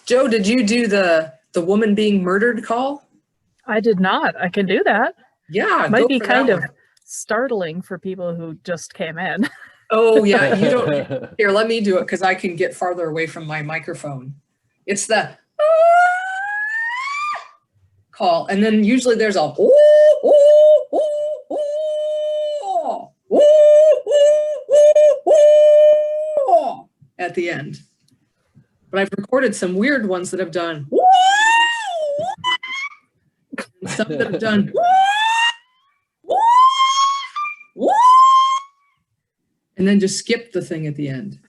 Joe, did you do the woman being murdered call? I did not. I can do that. Yeah, Might go be for that kind of one. startling for people who just came in. Oh yeah, you don't. Here, let me do it because I can get farther away from my microphone. It's the call, and then usually there's a at the end. But I've recorded some weird ones that have done some that have done and then just skip the thing at the end.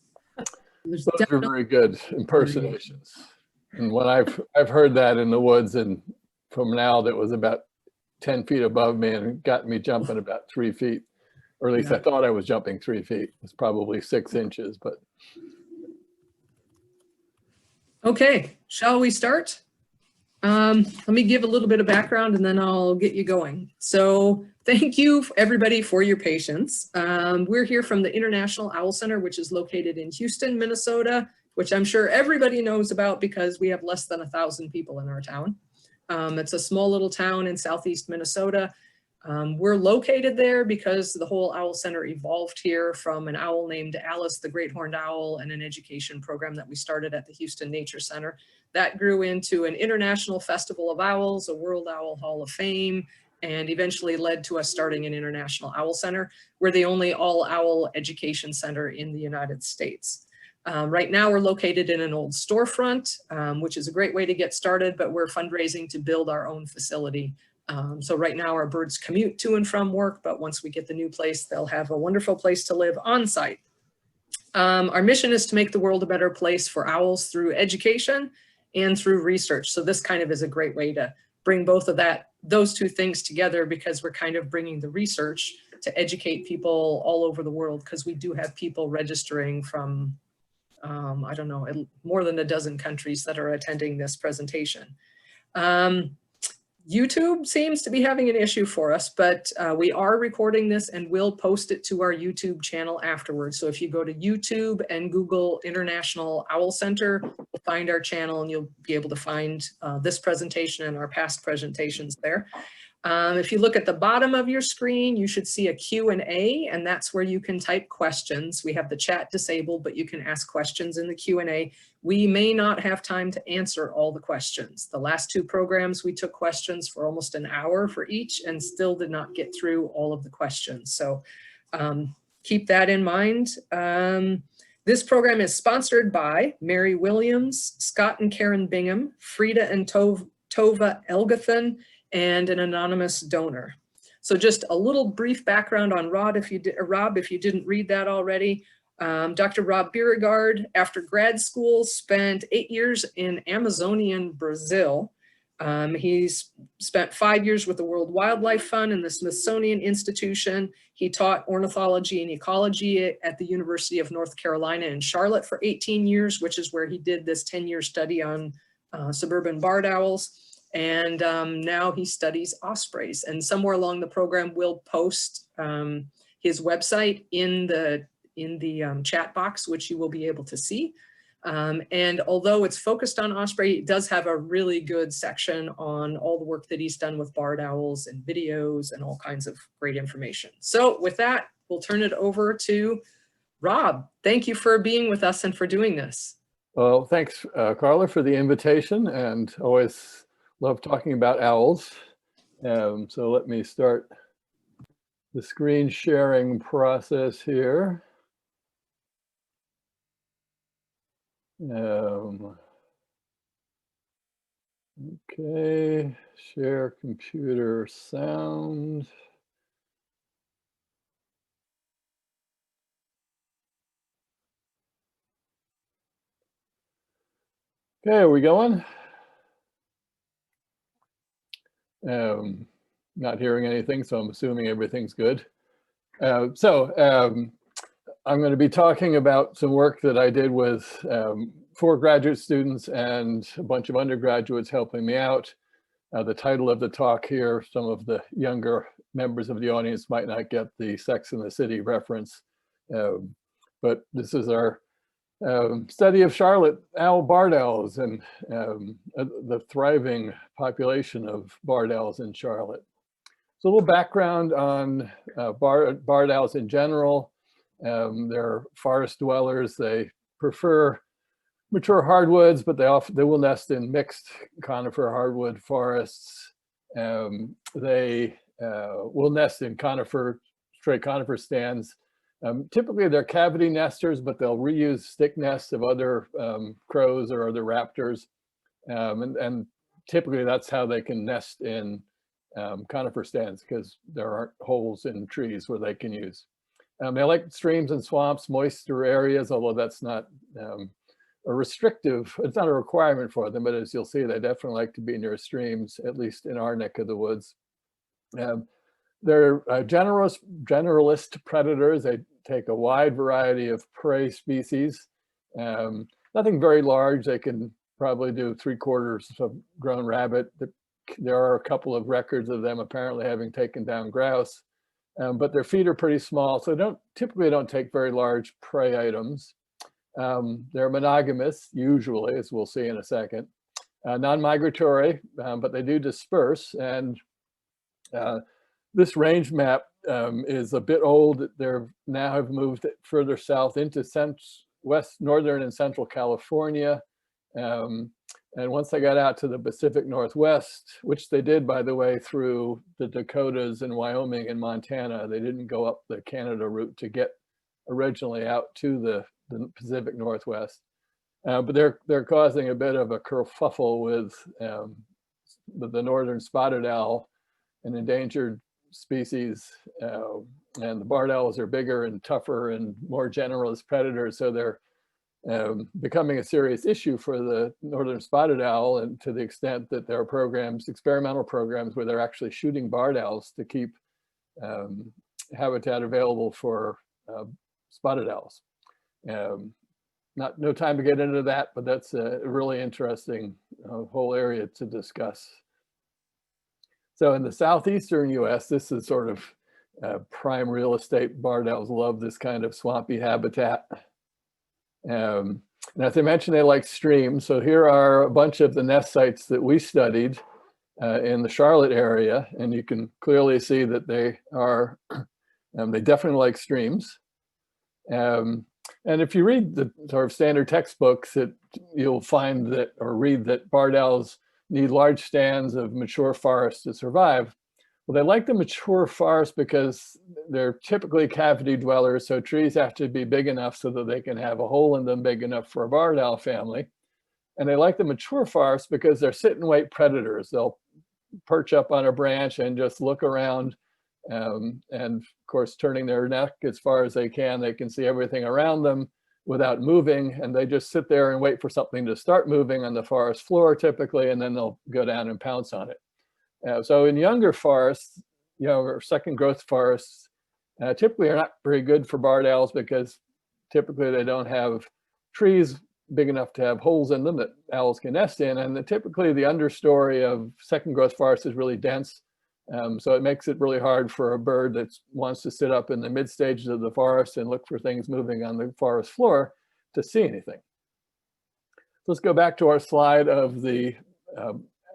Those are very good impersonations. And when I've heard that in the woods and from an owl that was about 10 feet above me and got me jumping about 3 feet, or at least I thought I was jumping 3 feet. It's probably 6 inches, but. Okay, shall we start? Let me give a little bit of background and then I'll get you going. So thank you everybody for your patience. We're here from the International Owl Center, which is located in Houston, Minnesota, which I'm sure everybody knows about because we have less than 1,000 people in our town. It's a small little town in southeast Minnesota. We're located there because the whole owl center evolved here from an owl named Alice the Great Horned Owl and an education program that we started at the Houston Nature Center. That grew into an international festival of owls, a World Owl Hall of Fame, and eventually led to us starting an International Owl Center. We're the only all owl education center in the United States. Right now we're located in an old storefront, which is a great way to get started, but we're fundraising to build our own facility. So right now our birds commute to and from work, but once we get the new place, they'll have a wonderful place to live on site. Our mission is to make the world a better place for owls through education and through research. So this kind of is a great way to bring both of those two things together because we're kind of bringing the research to educate people all over the world because we do have people registering from, I don't know, more than a dozen countries that are attending this presentation. YouTube seems to be having an issue for us, but we are recording this and we'll post it to our YouTube channel afterwards. So if you go to YouTube and Google International Owl Center, you'll find our channel and you'll be able to find this presentation and our past presentations there. If you look at the bottom of your screen, you should see a Q&A, and that's where you can type questions. We have the chat disabled, but you can ask questions in the Q&A. We may not have time to answer all the questions. The last two programs, we took questions for almost an hour for each and still did not get through all of the questions. So keep that in mind. This program is sponsored by Mary Williams, Scott and Karen Bingham, Frida and Tova Elgathan, and an anonymous donor. So just a little brief background on Rob, if you didn't read that already. Dr. Rob Bierregaard, after grad school, spent 8 years in Amazonian Brazil. He's spent 5 years with the World Wildlife Fund and the Smithsonian Institution. He taught ornithology and ecology at the University of North Carolina in Charlotte for 18 years, which is where he did this 10-year study on suburban barred owls. And now he studies ospreys, and somewhere along the program we'll post his website in the chat box, which you will be able to see. And although it's focused on osprey, it does have a really good section on all the work that he's done with barred owls and videos and all kinds of great information. So with that, we'll turn it over to Rob. Thank you for being with us and for doing this. Well, thanks, Carla, for the invitation, and always love talking about owls. So let me start the screen sharing process here. Okay, share computer sound. Okay, are we going? Not hearing anything, so I'm assuming everything's good. I'm going to be talking about some work that I did with 4 graduate students and a bunch of undergraduates helping me out. The title of the talk here, some of the younger members of the audience might not get the Sex and the City reference, but this is our study of Charlotte owl barred owls and the thriving population of barred owls in Charlotte. So a little background on barred owls in general. They're forest dwellers. They prefer mature hardwoods, but they will nest in mixed conifer hardwood forests. They will nest in straight conifer stands. Typically they're cavity nesters, but they'll reuse stick nests of other crows or other raptors. And typically that's how they can nest in conifer stands, because there aren't holes in trees where they can use. They like streams and swamps, moister areas, although that's not a restrictive, it's not a requirement for them, but as you'll see, they definitely like to be near streams, at least in our neck of the woods. They're generalist predators. They take a wide variety of prey species. Nothing very large. They can probably do 3/4 of a grown rabbit. There are a couple of records of them apparently having taken down grouse, but their feet are pretty small, so typically don't take very large prey items. They're monogamous, usually, as we'll see in a second. Non-migratory, but they do disperse. And this range map is a bit old. They now have moved further south into northern and central California. And once they got out to the Pacific Northwest, which they did, by the way, through the Dakotas and Wyoming and Montana, they didn't go up the Canada route to get originally out to the Pacific Northwest. But they're causing a bit of a kerfuffle with the northern spotted owl, an endangered species. And the barred owls are bigger and tougher and more generalist predators, so they're becoming a serious issue for the northern spotted owl, and to the extent that there are experimental programs where they're actually shooting barred owls to keep habitat available for spotted owls. No time to get into that, but that's a really interesting whole area to discuss. So in the southeastern US, this is sort of prime real estate. Barred owls love this kind of swampy habitat. And as I mentioned, they like streams. So here are a bunch of the nest sites that we studied in the Charlotte area, and you can clearly see that they definitely like streams. And if you read the sort of standard textbooks, you'll find that, or read that, barred owls need large stands of mature forest to survive. Well, they like the mature forest because they're typically cavity dwellers, so trees have to be big enough so that they can have a hole in them big enough for a barred owl family. And they like the mature forest because they're sit and wait predators. They'll perch up on a branch and just look around, and of course, turning their neck as far as they can see everything around them without moving, and they just sit there and wait for something to start moving on the forest floor typically, and then they'll go down and pounce on it. So in younger forests, or second growth forests, typically are not very good for barred owls because typically they don't have trees big enough to have holes in them that owls can nest in. And typically the understory of second growth forest is really dense. So it makes it really hard for a bird that wants to sit up in the mid stages of the forest and look for things moving on the forest floor to see anything. Let's go back to our slide of the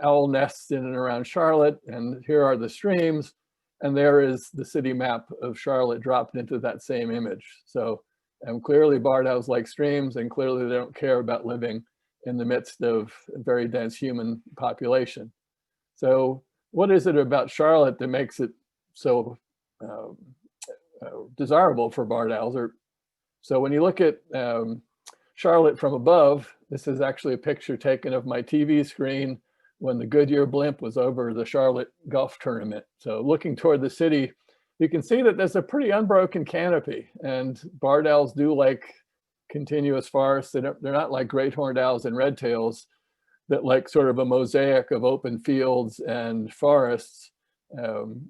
owl nests in and around Charlotte, and here are the streams, and there is the city map of Charlotte dropped into that same image. So clearly barred owls like streams, and clearly they don't care about living in the midst of a very dense human population. So what is it about Charlotte that makes it so desirable for barred owls? So when you look at Charlotte from above, this is actually a picture taken of my TV screen when the Goodyear blimp was over the Charlotte golf tournament. So looking toward the city, you can see that there's a pretty unbroken canopy, and barred owls do like continuous forests. They're not like great horned owls and red tails that like sort of a mosaic of open fields and forests.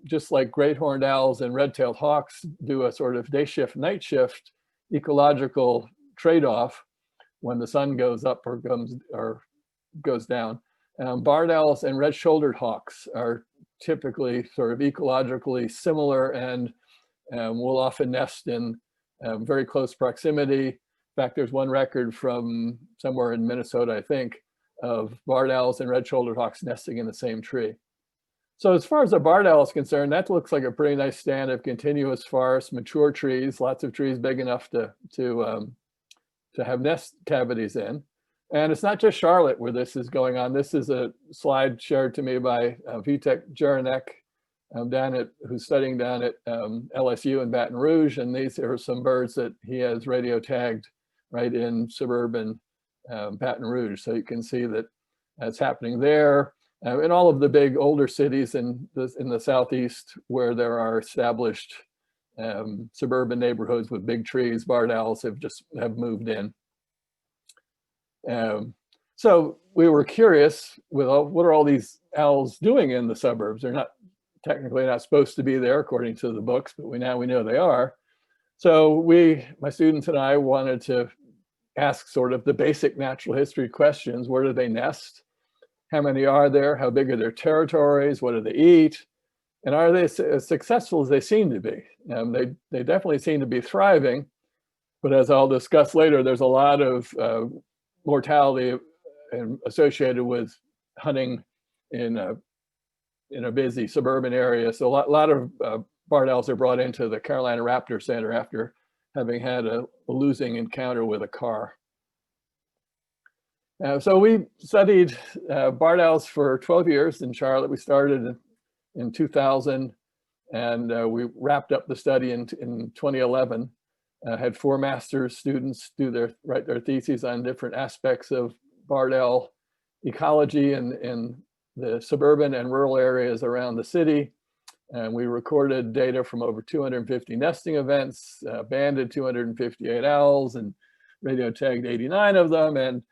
Just like great horned owls and red-tailed hawks do a sort of day shift, night shift ecological trade-off when the sun goes up or goes down. Barred owls and red-shouldered hawks are typically sort of ecologically similar and will often nest in very close proximity. In fact, there's one record from somewhere in Minnesota, I think, of barred owls and red-shouldered hawks nesting in the same tree. So as far as the barred owl is concerned, that looks like a pretty nice stand of continuous forest, mature trees, lots of trees big enough to have nest cavities in. And it's not just Charlotte where this is going on. This is a slide shared to me by Vitek Jaranek, who's studying down at LSU in Baton Rouge. And these are some birds that he has radio tagged right in suburban Baton Rouge. So you can see that it's happening there. In all of the big older cities in the Southeast where there are established suburban neighborhoods with big trees, barred owls have moved in. So we were curious with what are all these owls doing in the suburbs? They're technically not supposed to be there according to the books, but now we know they are. So my students and I wanted to ask sort of the basic natural history questions. Where do they nest? How many are there? How big are their territories? What do they eat? And are they as successful as they seem to be? They definitely seem to be thriving, but as I'll discuss later, there's a lot of mortality associated with hunting in a busy suburban area. So a lot of barred owls are brought into the Carolina Raptor Center after having had a losing encounter with a car. So we studied barred owls for 12 years in Charlotte. We started in 2000, and we wrapped up the study in 2011. Had 4 master's students write their theses on different aspects of barred owl ecology in the suburban and rural areas around the city. And we recorded data from over 250 nesting events, banded 258 owls, and radio tagged 89 of them. And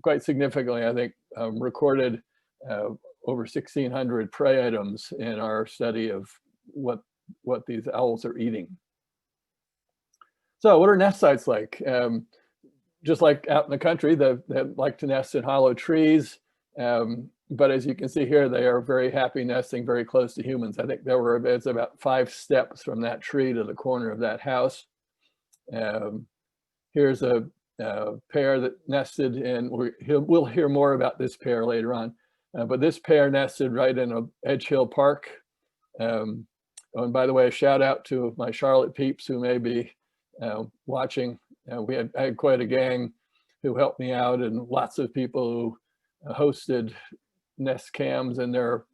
quite significantly, I think, recorded over 1,600 prey items in our study of what these owls are eating. So what are nest sites like? Just like out in the country, they like to nest in hollow trees. But as you can see here, they are very happy nesting very close to humans. I think it's about 5 steps from that tree to the corner of that house. Here's a pair that nested in, we'll hear more about this pair later on, but this pair nested right in a Edge Hill Park. And by the way, a shout out to my Charlotte peeps who may be watching. I had quite a gang who helped me out, and lots of people who hosted nest cams in their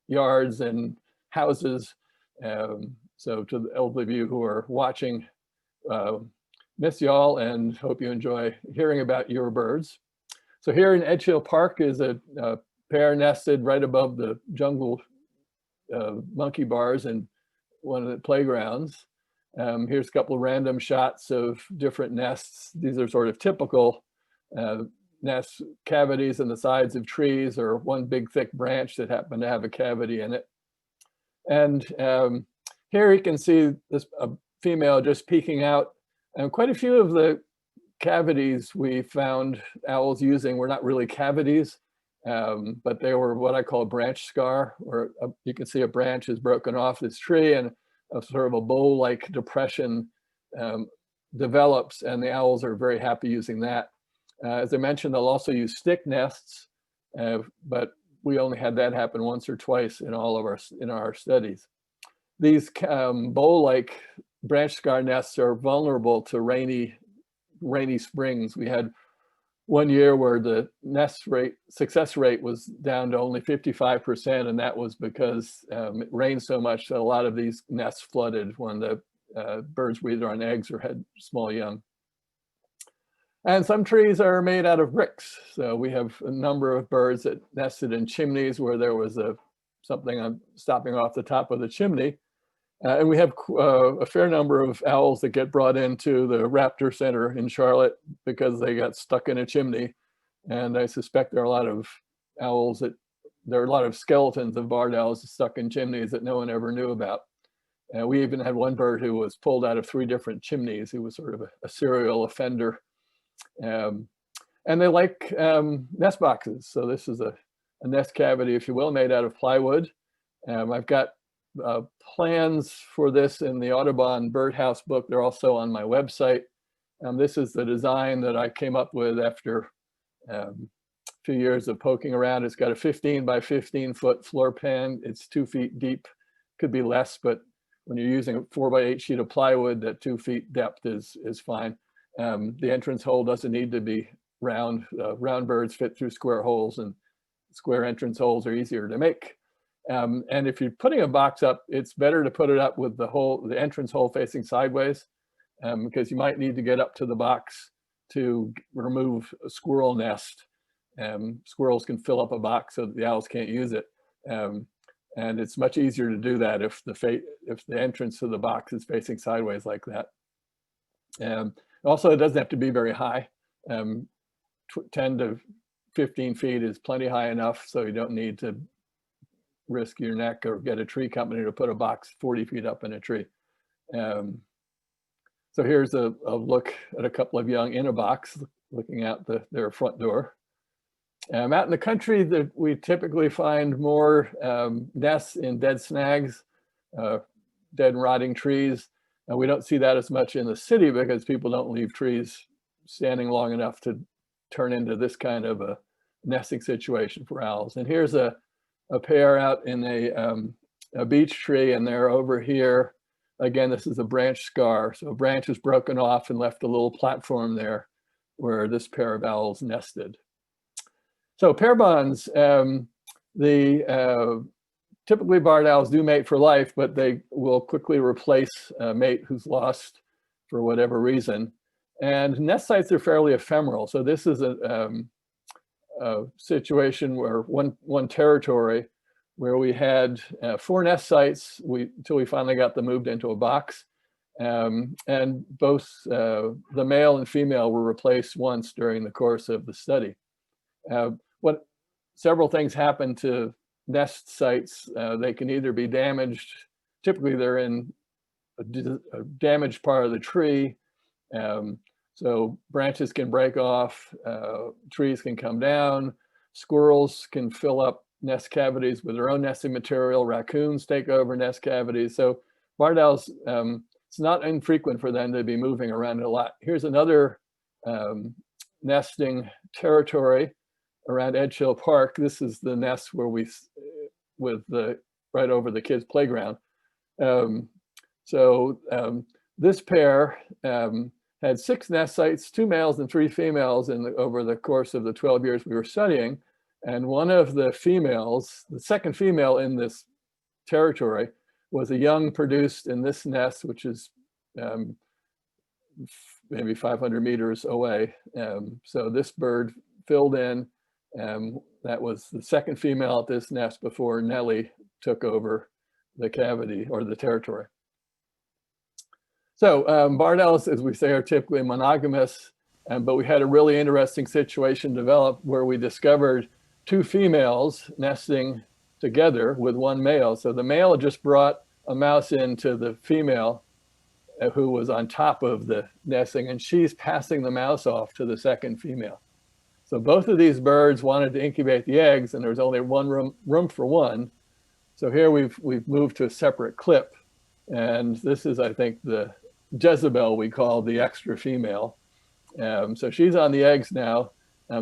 yards and houses. So to all of you who are watching, miss y'all and hope you enjoy hearing about your birds. So here in Edge Hill Park is a pair nested right above the jungle monkey bars in one of the playgrounds. Here's a couple of random shots of different nests. These are sort of typical nest cavities in the sides of trees, or one big thick branch that happened to have a cavity in it. And here you can see this female just peeking out. And quite a few of the cavities we found owls using were not really cavities, but they were what I call a branch scar, where you can see a branch is broken off this tree and a sort of a bowl-like depression develops, and the owls are very happy using that. As I mentioned, they'll also use stick nests, but we only had that happen once or twice in all of our studies. These bowl-like branch scar nests are vulnerable to rainy springs. We had one year where the success rate was down to only 55%, and that was because it rained so much that a lot of these nests flooded when the birds were either on eggs or had small young. And some trees are made out of bricks. So we have a number of birds that nested in chimneys where there was something stopping off the top of the chimney. And we have a fair number of owls that get brought into the Raptor Center in Charlotte because they got stuck in a chimney. And I suspect there are a lot of there are a lot of skeletons of barred owls stuck in chimneys that no one ever knew about. We even had one bird who was pulled out of 3 different chimneys. He was sort of a serial offender. And they like nest boxes. So this is a nest cavity, if you will, made out of plywood. I've got plans for this in the Audubon Birdhouse book. They're also on my website. This is the design that I came up with after a few years of poking around. It's got a 15 by 15 foot floor pan. It's 2 feet deep, could be less, but when you're using a 4 by 8 sheet of plywood, that 2 feet depth is fine. The entrance hole doesn't need to be round. Round birds fit through square holes, and square entrance holes are easier to make. And if you're putting a box up, it's better to put it up with the entrance hole facing sideways, because you might need to get up to the box to remove a squirrel nest. Squirrels can fill up a box so that the owls can't use it. And it's much easier to do that if the entrance to the box is facing sideways like that. Also, it doesn't have to be very high. 10 to 15 feet is plenty high enough, so you don't need to risk your neck or get a tree company to put a box 40 feet up in a tree. So here's a look at a couple of young in a box looking out their front door. Out in the country, we typically find more nests in dead snags, dead and rotting trees. And we don't see that as much in the city because people don't leave trees standing long enough to turn into this kind of a nesting situation for owls. And here's a pair out in a beech tree, and they're over here. Again, this is a branch scar. So a branch is broken off and left a little platform there where this pair of owls nested. So pair bonds, typically barred owls do mate for life, but they will quickly replace a mate who's lost for whatever reason. And nest sites are fairly ephemeral. So this is a situation where one territory where we had 4 nest sites until we finally got them moved into a box. And both the male and female were replaced once during the course of the study. Several things happen to nest sites. They can either be damaged. Typically, they're in a damaged part of the tree. So branches can break off, trees can come down, squirrels can fill up nest cavities with their own nesting material, raccoons take over nest cavities. So barred owls, it's not infrequent for them to be moving around a lot. Here's another nesting territory around Edge Hill Park. This is the nest where right over the kids' playground. This pair had 6 nest sites, 2 males and 3 females over the course of the 12 years we were studying. And one of the females, the second female in this territory, was a young produced in this nest, which is maybe 500 meters away. So this bird filled in. That was the second female at this nest before Nellie took over the cavity or the territory. So barred owls, as we say, are typically monogamous, but we had a really interesting situation develop where we discovered 2 females nesting together with 1 male. So the male just brought a mouse into the female who was on top of the nesting, and she's passing the mouse off to the second female. So both of these birds wanted to incubate the eggs, and there was only one room for one. So here we've moved to a separate clip, and this is, I think, the Jezebel we call the extra female. So she's on the eggs now.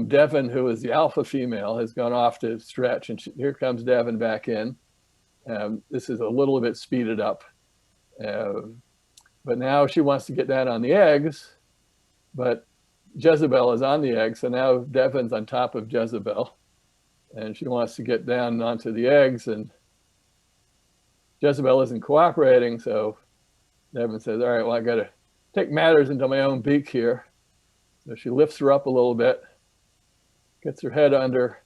Devon, who is the alpha female, has gone off to stretch, and here comes Devon back in. This is a little bit speeded up. But now she wants to get down on the eggs, but Jezebel is on the eggs, so now Devon's on top of Jezebel, and she wants to get down onto the eggs, and Jezebel isn't cooperating, so Devon says, all right, well, I got to take matters into my own beak here. So she lifts her up a little bit, gets her head under,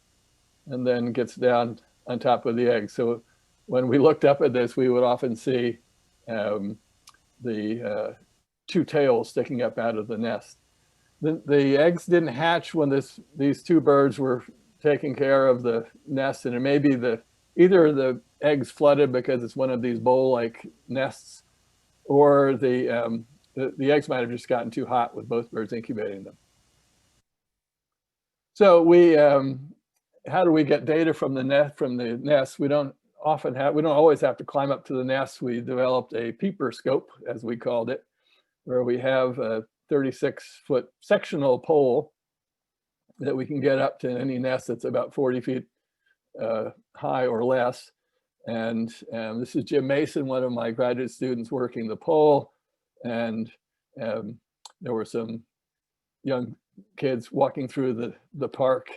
and then gets down on top of the egg. So when we looked up at this, we would often see the 2 tails sticking up out of the nest. The eggs didn't hatch when these 2 birds were taking care of the nest, and it may be either the eggs flooded because it's one of these bowl-like nests, or the eggs might have just gotten too hot with both birds incubating them. So how do we get data from the nest? We don't always have to climb up to the nest. We developed a peeper scope, as we called it, where we have a 36-foot sectional pole that we can get up to any nest that's about 40 feet high or less. And this is Jim Mason, one of my graduate students, working the pole. And there were some young kids walking through the park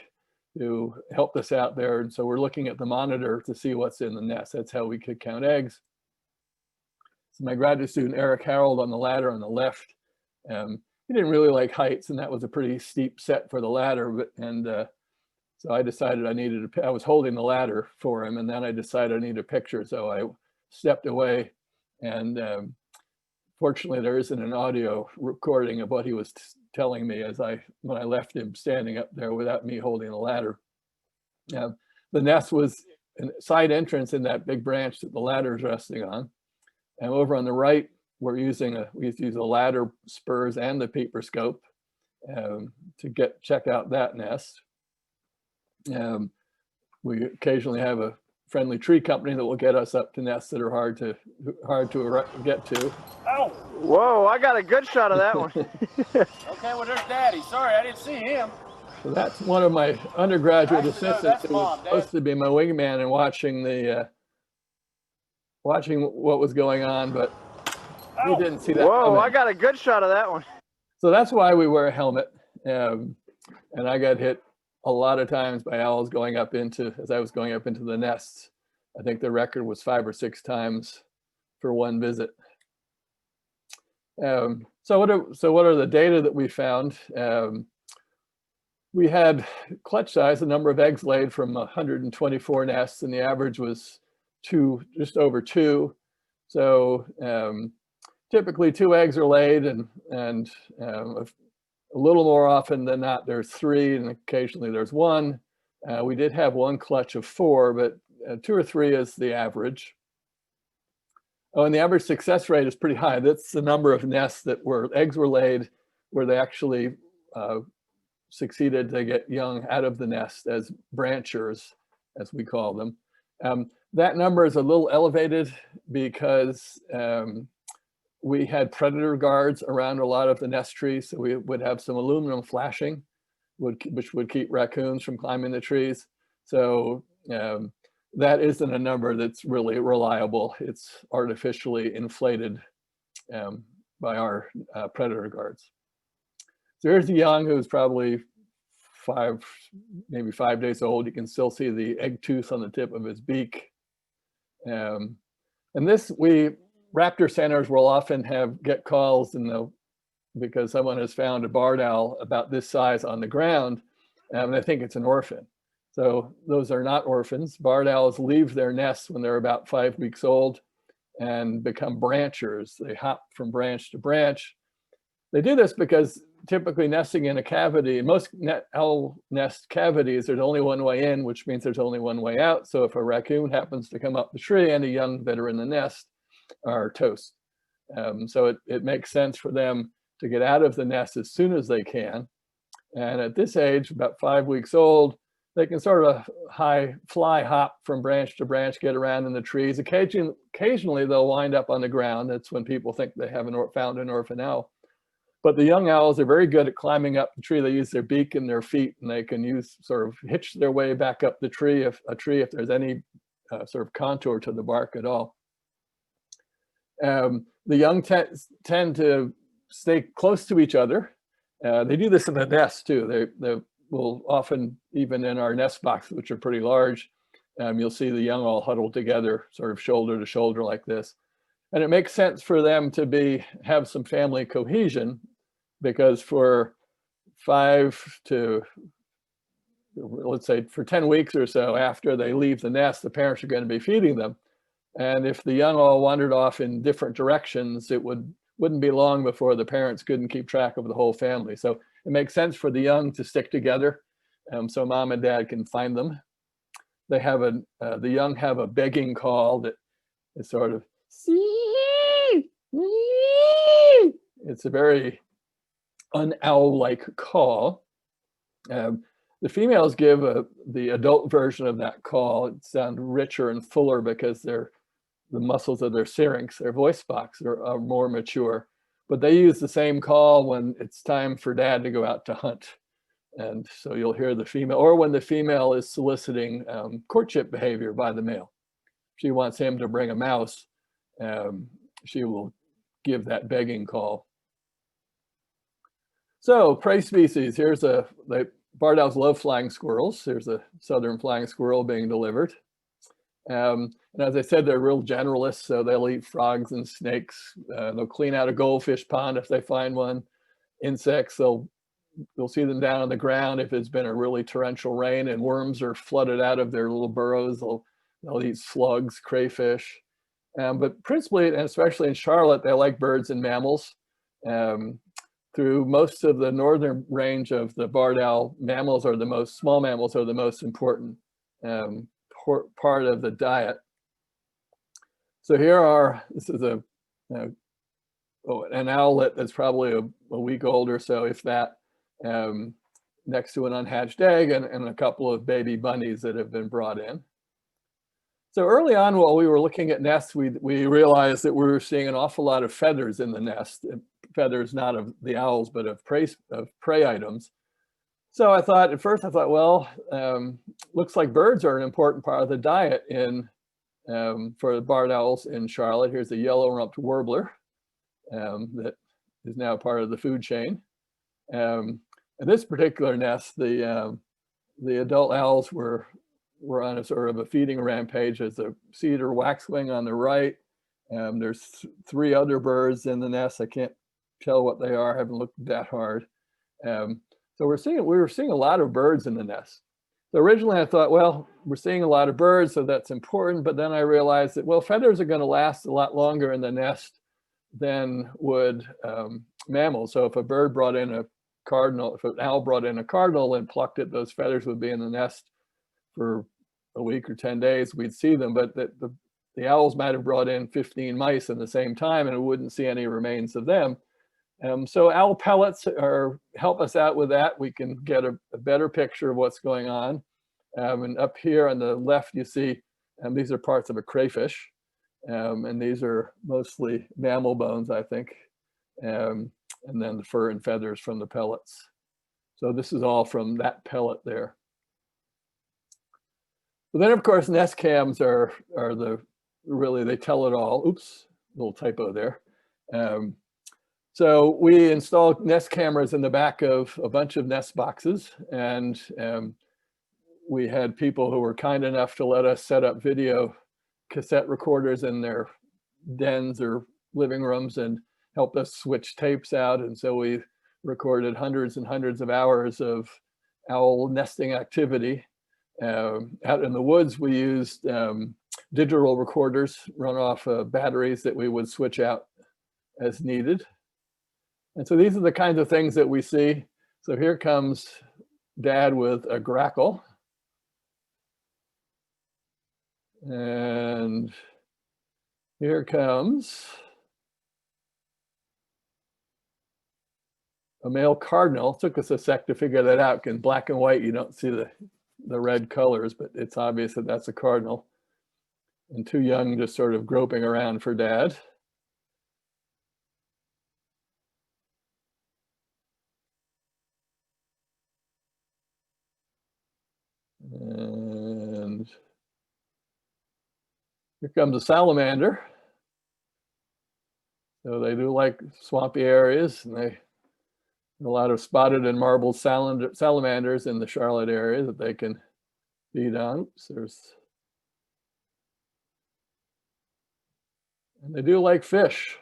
who helped us out there. And so we're looking at the monitor to see what's in the nest. That's how we could count eggs. So my graduate student, Eric Harold, on the ladder on the left, he didn't really like heights, and that was a pretty steep set for the ladder. So I decided I was holding the ladder for him, and then I decided I needed a picture. So I stepped away, and fortunately there isn't an audio recording of what he was telling me when I left him standing up there without me holding the ladder. The nest was a side entrance in that big branch that the ladder is resting on. And over on the right, we used to use the ladder spurs and the peeper scope to check out that nest. We occasionally have a friendly tree company that will get us up to nests that are hard to get to. Oh! Whoa, I got a good shot of that one. Okay, well, there's Daddy. Sorry, I didn't see him. So that's one of my undergraduate Actually, no, assistants that's who was Mom, Dad. supposed to be my wingman and watching what was going on, but he didn't see that. Whoa, coming. I got a good shot of that one. So that's why we wear a helmet. And I got hit a lot of times by owls as I was going up into the nests. I think the record was 5 or 6 times for one visit. So what are the data that we found? We had clutch size, the number of eggs laid, from 124 nests, and the average was just over 2. So typically 2 eggs are laid, and a little more often than not there's 3, and occasionally there's 1. We did have 1 clutch of 4, but 2 or 3 is the average. Oh, and the average success rate is pretty high. That's the number of nests that eggs were laid where they actually succeeded to get young out of the nest as branchers, as we call them. That number is a little elevated because we had predator guards around a lot of the nest trees. So we would have some aluminum flashing, which would keep raccoons from climbing the trees. So that isn't a number that's really reliable. It's artificially inflated by our predator guards. So here's the young, who's probably maybe 5 days old. You can still see the egg tooth on the tip of his beak. And raptor centers will often get calls because someone has found a barred owl about this size on the ground, and they think it's an orphan. So those are not orphans. Barred owls leave their nests when they're about 5 weeks old and become branchers. They hop from branch to branch. They do this because typically nesting in a cavity, in most owl nest cavities, there's only one way in, which means there's only one way out. So if a raccoon happens to come up the tree, any young that are in the nest are toast. So it makes sense for them to get out of the nest as soon as they can. And at this age, about 5 weeks old, they can sort of fly hop from branch to branch, get around in the trees. Occasionally they'll wind up on the ground. That's when people think they have found an orphan owl. But the young owls are very good at climbing up the tree. They use their beak and their feet, and they can sort of hitch their way back up the tree if there's any sort of contour to the bark at all. The young tend to stay close to each other. They do this in the nest too. They will often, even in our nest boxes, which are pretty large, you'll see the young all huddled together, sort of shoulder to shoulder like this. And it makes sense for them to have some family cohesion, because for 5 to, let's say, for 10 weeks or so after they leave the nest, the parents are going to be feeding them. And if the young all wandered off in different directions, it wouldn't be long before the parents couldn't keep track of the whole family. So it makes sense for the young to stick together, so mom and dad can find them. They have the young have a begging call that is sort of, it's a very un-owl-like call. The females give the adult version of that call. It sounds richer and fuller because the muscles of their syrinx, their voice box, are more mature. but they use the same call when it's time for dad to go out to hunt. And so you'll hear the female, or when the female is soliciting courtship behavior by the male. She wants him to bring a mouse. She will give that begging call. So prey species, here's Bardow's love flying squirrels. Here's a southern flying squirrel being delivered. And as I said, they're real generalists, so they'll eat frogs and snakes. They'll clean out a goldfish pond if they find one. Insects, you'll see them down on the ground if it's been a really torrential rain and worms are flooded out of their little burrows. They'll eat slugs, crayfish. But principally, and especially in Charlotte, they like birds and mammals. Through most of the northern range of the Bardow, small mammals are the most important part of the diet. So this is an owlet that's probably a week old or so, if that, next to an unhatched egg and a couple of baby bunnies that have been brought in. So early on, while we were looking at nests, we realized that we were seeing an awful lot of feathers in the nest. Feathers not of the owls, but of prey items. So at first I thought, well, looks like birds are an important part of the diet for the barred owls in Charlotte. Here's a yellow-rumped warbler that is now part of the food chain. In this particular nest, the adult owls were on a sort of a feeding rampage. There's a cedar waxwing on the right. There's 3 other birds in the nest. I can't tell what they are. I haven't looked that hard. So we were seeing a lot of birds in the nest. So originally I thought, well, we're seeing a lot of birds, so that's important. But then I realized that, well, feathers are going to last a lot longer in the nest than would mammals. So if a bird brought in a cardinal, if an owl brought in a cardinal and plucked it, those feathers would be in the nest for a week or 10 days. We'd see them, but the owls might have brought in 15 mice at the same time and we wouldn't see any remains of them. So owl pellets help us out with that. We can get a better picture of what's going on. And up here on the left, you see, these are parts of a crayfish. And these are mostly mammal bones, I think. And then the fur and feathers from the pellets. So this is all from that pellet there. But then, of course, nest cams are they tell it all. Oops, little typo there. So we installed nest cameras in the back of a bunch of nest boxes, and we had people who were kind enough to let us set up video cassette recorders in their dens or living rooms and helped us switch tapes out. And so we recorded hundreds and hundreds of hours of owl nesting activity. Out in the woods, we used digital recorders run off batteries that we would switch out as needed. And so these are the kinds of things that we see. So here comes Dad with a grackle. And here comes a male cardinal. It took us a sec to figure that out. In black and white, you don't see the red colors, but it's obvious that that's a cardinal. And 2 young just sort of groping around for Dad. And here comes a salamander. So they do like swampy areas, and a lot of spotted and marbled salamanders in the Charlotte area that they can feed on. And they do like fish.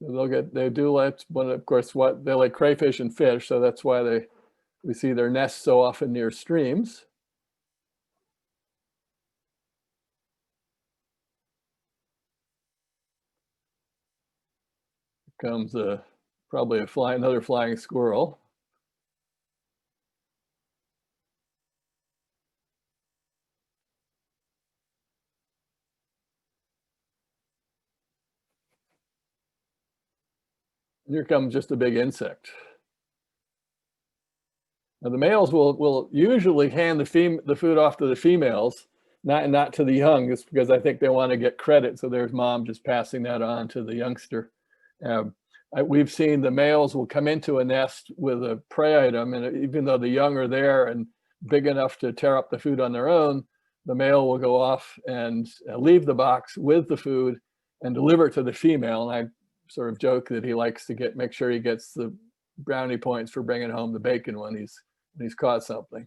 So they do like, of course, they like crayfish and fish, so that's why we see their nests so often near streams. Here comes probably another flying squirrel. And here comes just a big insect. Now the males will usually hand the food off to the females, not to the young, just because I think they want to get credit. So there's mom just passing that on to the youngster. We've seen the males will come into a nest with a prey item, and even though the young are there and big enough to tear up the food on their own, the male will go off and leave the box with the food and deliver it to the female. And I sort of joke that he likes to make sure he gets the brownie points for bringing home the bacon when he's caught something.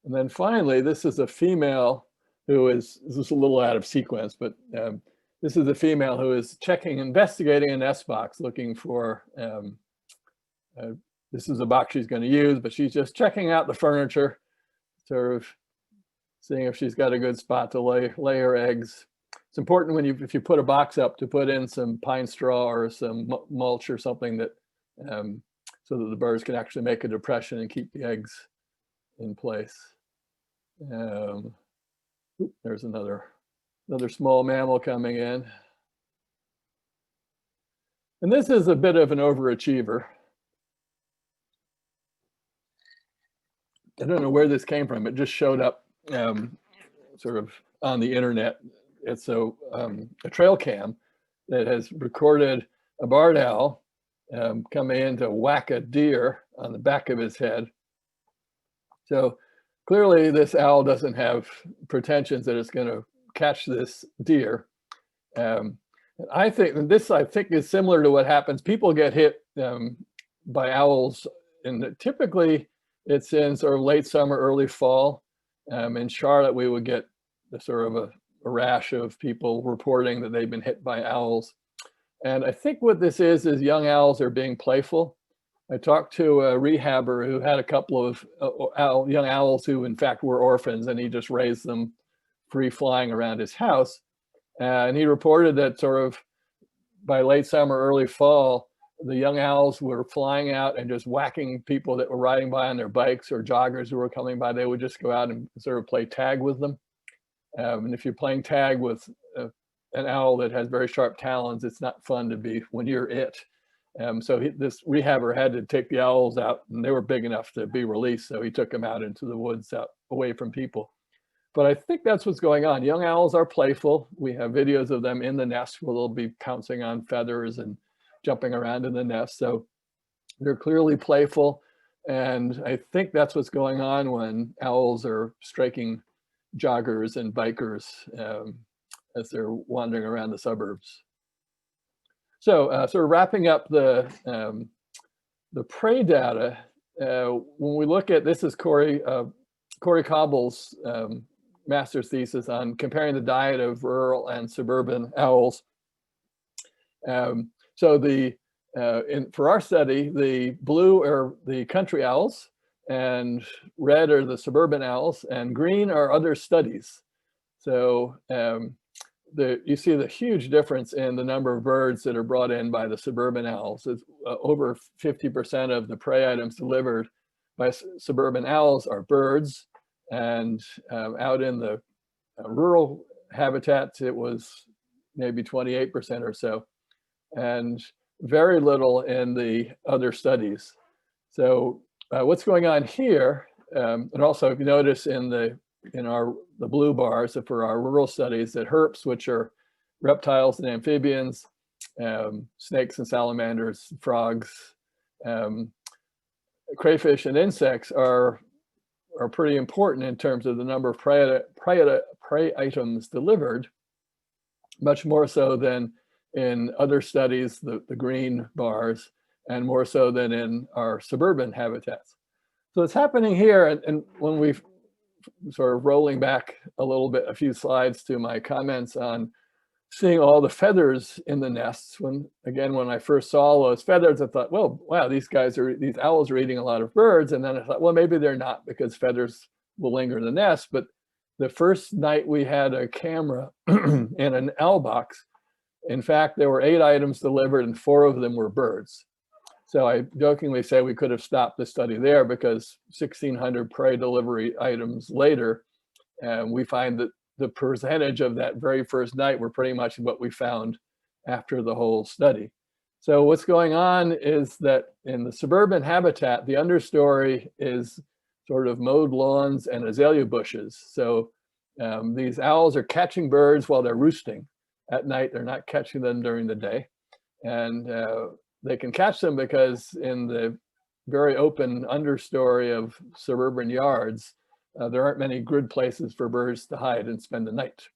And then finally, this is a female who is, this is a little out of sequence, but this is a female who is investigating a nest box, looking for, this is a box she's going to use, but she's just checking out the furniture, sort of seeing if she's got a good spot to lay her eggs. It's important if you put a box up to put in some pine straw or some mulch or something that, so that the birds can actually make a depression and keep the eggs in place. There's another small mammal coming in. And this is a bit of an overachiever. I don't know where this came from. It just showed up sort of on the internet. It's a trail cam that has recorded a barred owl coming in to whack a deer on the back of his head. So clearly this owl doesn't have pretensions that it's going to catch this deer. I think this is similar to what happens. People get hit by owls, and typically it's in sort of late summer, early fall. In Charlotte, we would get sort of a rash of people reporting that they've been hit by owls. And I think what this is young owls are being playful. I talked to a rehabber who had a couple of young owls who in fact were orphans, and he just raised them free flying around his house. And he reported that sort of by late summer, early fall, the young owls were flying out and just whacking people that were riding by on their bikes or joggers who were coming by. They would just go out and sort of play tag with them. And if you're playing tag with an owl that has very sharp talons, it's not fun to be when you're it. So this rehabber had to take the owls out, and they were big enough to be released. So he took them out into the woods, out away from people. But I think that's what's going on. Young owls are playful. We have videos of them in the nest where they'll be pouncing on feathers and jumping around in the nest. So they're clearly playful. And I think that's what's going on when owls are striking joggers and bikers as they're wandering around the suburbs. So sort of wrapping up the prey data, when we look at, this is Corey Cobble's master's thesis on comparing the diet of rural and suburban owls. So for our study, the blue are the country owls, and red are the suburban owls, and green are other studies. So you see the huge difference in the number of birds that are brought in by the suburban owls. It's, over 50% of the prey items delivered by suburban owls are birds, and out in the rural habitats, it was maybe 28% or so, and very little in the other studies. So what's going on here, and also if you notice in the blue bars for our rural studies, that herps, which are reptiles and amphibians, snakes and salamanders, frogs, crayfish and insects are pretty important in terms of the number of prey items delivered, much more so than in other studies, the green bars, and more so than in our suburban habitats. So it's happening here, and when we've sort of rolling back a little bit, a few slides to my comments on seeing all the feathers in the nests. When I first saw those feathers, I thought, well, wow, these owls are eating a lot of birds. And then I thought, well, maybe they're not, because feathers will linger in the nest. But the first night we had a camera in an owl box, in fact, there were 8 items delivered and 4 of them were birds. So I jokingly say we could have stopped the study there, because 1,600 prey delivery items later, we find that the percentage of that very first night were pretty much what we found after the whole study. So what's going on is that in the suburban habitat, the understory is sort of mowed lawns and azalea bushes. So these owls are catching birds while they're roosting at night. They're not catching them during the day. And they can catch them because in the very open understory of suburban yards, there aren't many good places for birds to hide and spend the night.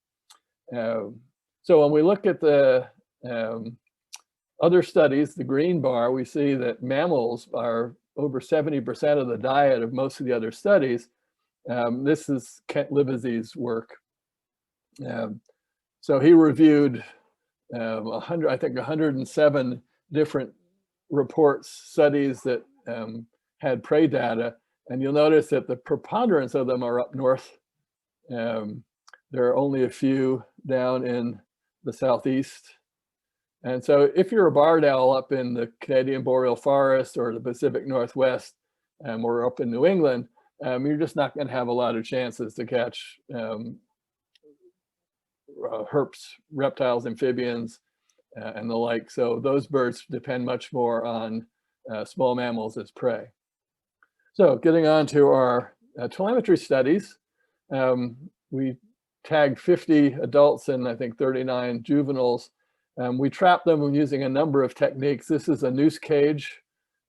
So when we look at the other studies, the green bar, we see that mammals are over 70% of the diet of most of the other studies. This is Kent Livezey's work. So he reviewed 107 different reports, studies that had prey data, and you'll notice that the preponderance of them are up north. There are only a few down in the southeast. And so if you're a barred owl up in the Canadian boreal forest or the Pacific Northwest, or up in New England, you're just not going to have a lot of chances to catch herps, reptiles, amphibians, and the like. So those birds depend much more on small mammals as prey. So getting on to our telemetry studies, we tagged 50 adults and I think 39 juveniles. We trapped them using a number of techniques. This is a noose cage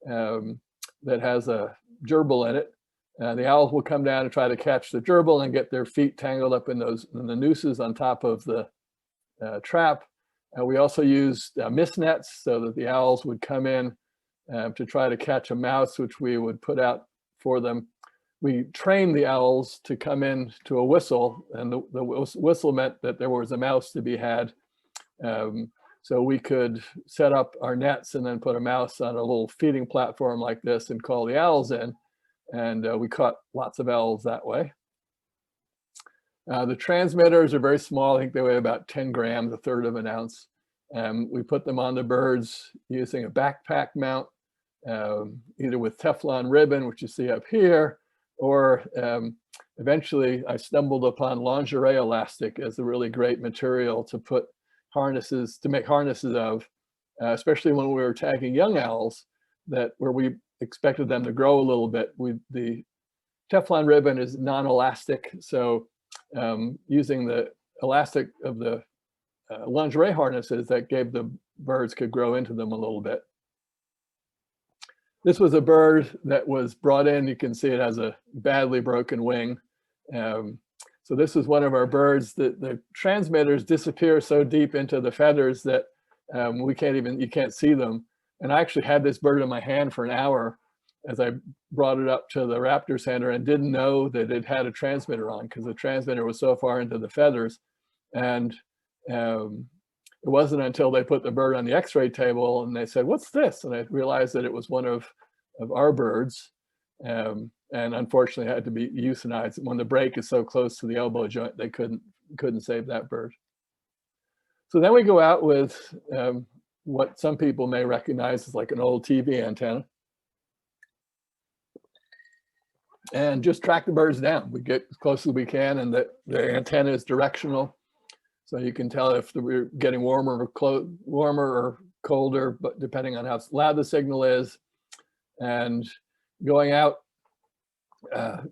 that has a gerbil in it. The owls will come down and try to catch the gerbil and get their feet tangled up in the nooses on top of the trap. We also used mist nets so that the owls would come in to try to catch a mouse, which we would put out for them. We trained the owls to come in to a whistle, and the whistle meant that there was a mouse to be had. So we could set up our nets and then put a mouse on a little feeding platform like this and call the owls in. And we caught lots of owls that way. The transmitters are very small. I think they weigh about 10 grams, a third of an ounce. We put them on the birds using a backpack mount, either with Teflon ribbon, which you see up here, or eventually I stumbled upon lingerie elastic as a really great material to put harnesses, to make harnesses of, especially when we were tagging young owls where we expected them to grow a little bit. The Teflon ribbon is non-elastic, so using the elastic of the lingerie harnesses that gave the birds could grow into them a little bit. This was a bird that was brought in. You can see it has a badly broken wing. So this is one of our birds that the transmitters disappear so deep into the feathers that you can't see them. And I actually had this bird in my hand for an hour as I brought it up to the Raptor Center and didn't know that it had a transmitter on because the transmitter was so far into the feathers. And it wasn't until they put the bird on the x-ray table and they said, "What's this?" And I realized that it was one of our birds. And unfortunately had to be euthanized. When the break is so close to the elbow joint, they couldn't save that bird. So then we go out with what some people may recognize as like an old TV antenna. And just track the birds down. We get as close as we can, and the antenna is directional. So you can tell if we're getting warmer or colder, but depending on how loud the signal is. And going out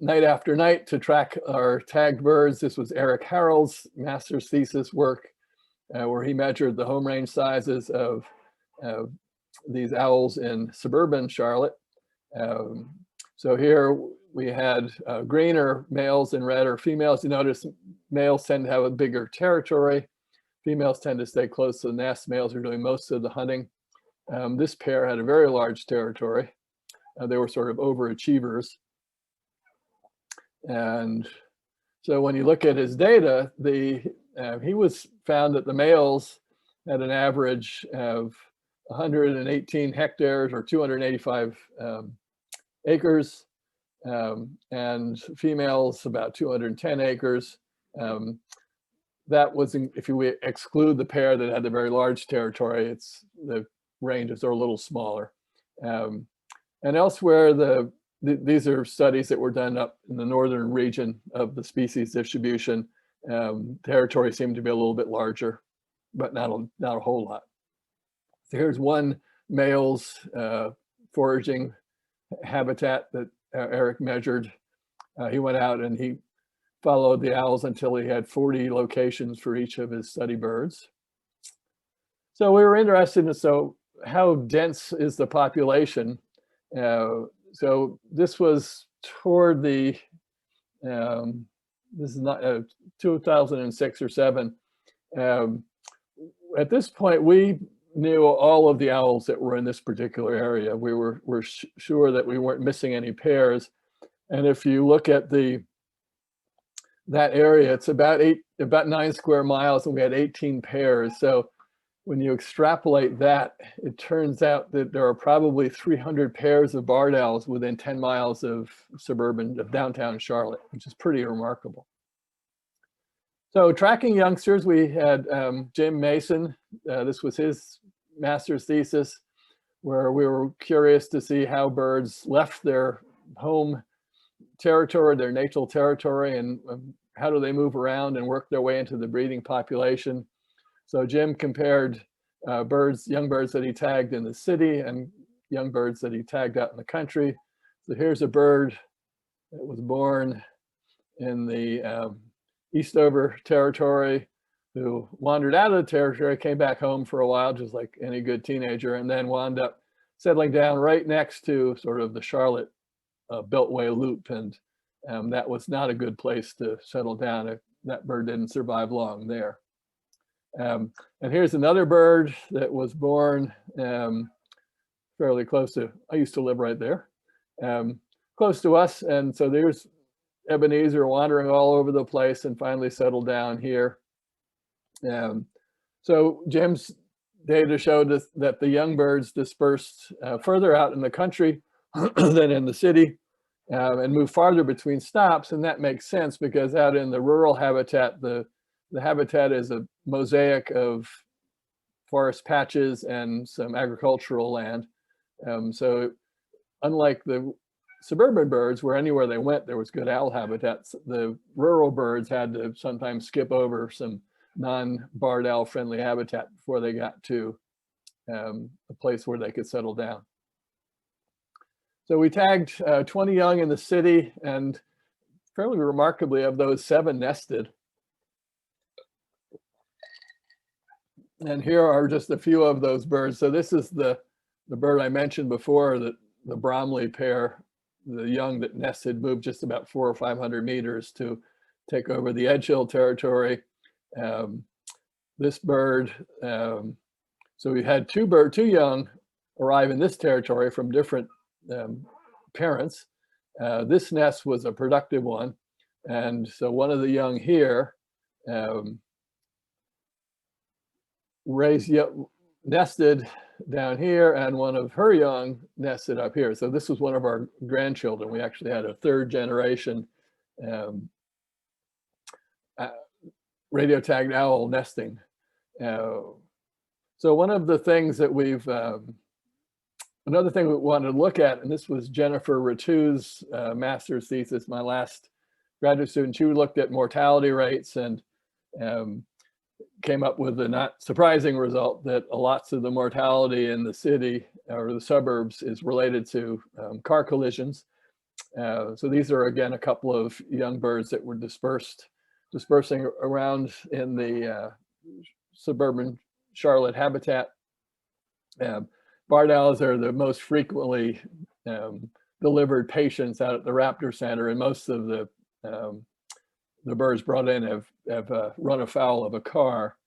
night after night to track our tagged birds. This was Eric Harrell's master's thesis work where he measured the home range sizes of these owls in suburban Charlotte. So here we had greener males and redder females. You notice males tend to have a bigger territory. Females tend to stay close to the nest. Males are doing most of the hunting. This pair had a very large territory. They were sort of overachievers. And so when you look at his data, he was found that the males had an average of 118 hectares or 285 acres, and females about 210 acres. That was, if you exclude the pair that had the very large territory, the ranges are a little smaller. And elsewhere, these are studies that were done up in the northern region of the species distribution. Territory seemed to be a little bit larger, but not a whole lot. So here's one males foraging habitat that Eric measured. He went out and he followed the owls until he had 40 locations for each of his study birds. So we were interested in, so how dense is the population? So this was toward the, this is not 2006 or 7. At this point, we knew all of the owls that were in this particular area. We were sure that we weren't missing any pairs. And if you look at that area, it's about 9 square miles, and we had 18 pairs. So when you extrapolate that, it turns out that there are probably 300 pairs of barred owls within 10 miles of downtown Charlotte, which is pretty remarkable. So tracking youngsters, we had Jim Mason. This was his master's thesis, where we were curious to see how birds left their home territory, their natal territory, and how do they move around and work their way into the breeding population. So Jim compared young birds that he tagged in the city and young birds that he tagged out in the country. So here's a bird that was born in the Eastover territory, who wandered out of the territory, came back home for a while, just like any good teenager, and then wound up settling down right next to sort of the Charlotte Beltway loop. And that was not a good place to settle down. That bird didn't survive long there. And here's another bird that was born fairly close to, I used to live right there, close to us. And so there's Ebenezer wandering all over the place and finally settled down here. So Jim's data showed us that the young birds dispersed further out in the country than in the city, and move farther between stops. And that makes sense because out in the rural habitat, the habitat is a mosaic of forest patches and some agricultural land. So unlike the suburban birds, where anywhere they went, there was good owl habitats, the rural birds had to sometimes skip over some non-barred owl friendly habitat before they got to a place where they could settle down. So we tagged 20 young in the city, and fairly remarkably, of those 7 nested. And here are just a few of those birds. So this is the bird I mentioned before, the Bromley pair. The young that nested moved just about 400 or 500 meters to take over the Edgehill territory. This bird, so we had two young arrive in this territory from different parents. This nest was a productive one. And so one of the young here nested down here, and one of her young nested up here. So this was one of our grandchildren. We actually had a 3rd generation radio tagged owl nesting. So one of the things that another thing we wanted to look at, and this was Jennifer Ratu's master's thesis, my last graduate student, she looked at mortality rates and came up with a not surprising result that lots of the mortality in the city or the suburbs is related to car collisions. So these are, again, a couple of young birds that were dispersing around in the suburban Charlotte habitat. Barred owls are the most frequently delivered patients out at the Raptor Center, and most of the birds brought in have run afoul of a car.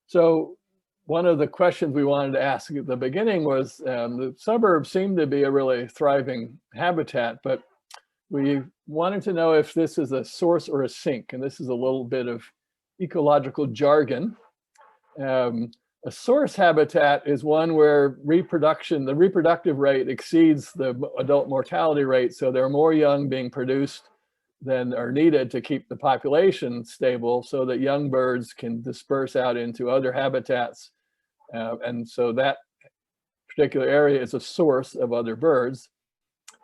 So one of the questions we wanted to ask at the beginning was, the suburbs seem to be a really thriving habitat, but we wanted to know if this is a source or a sink, and this is a little bit of ecological jargon. A source habitat is one where the reproductive rate exceeds the adult mortality rate, so there are more young being produced than are needed to keep the population stable, so that young birds can disperse out into other habitats. And so that particular area is a source of other birds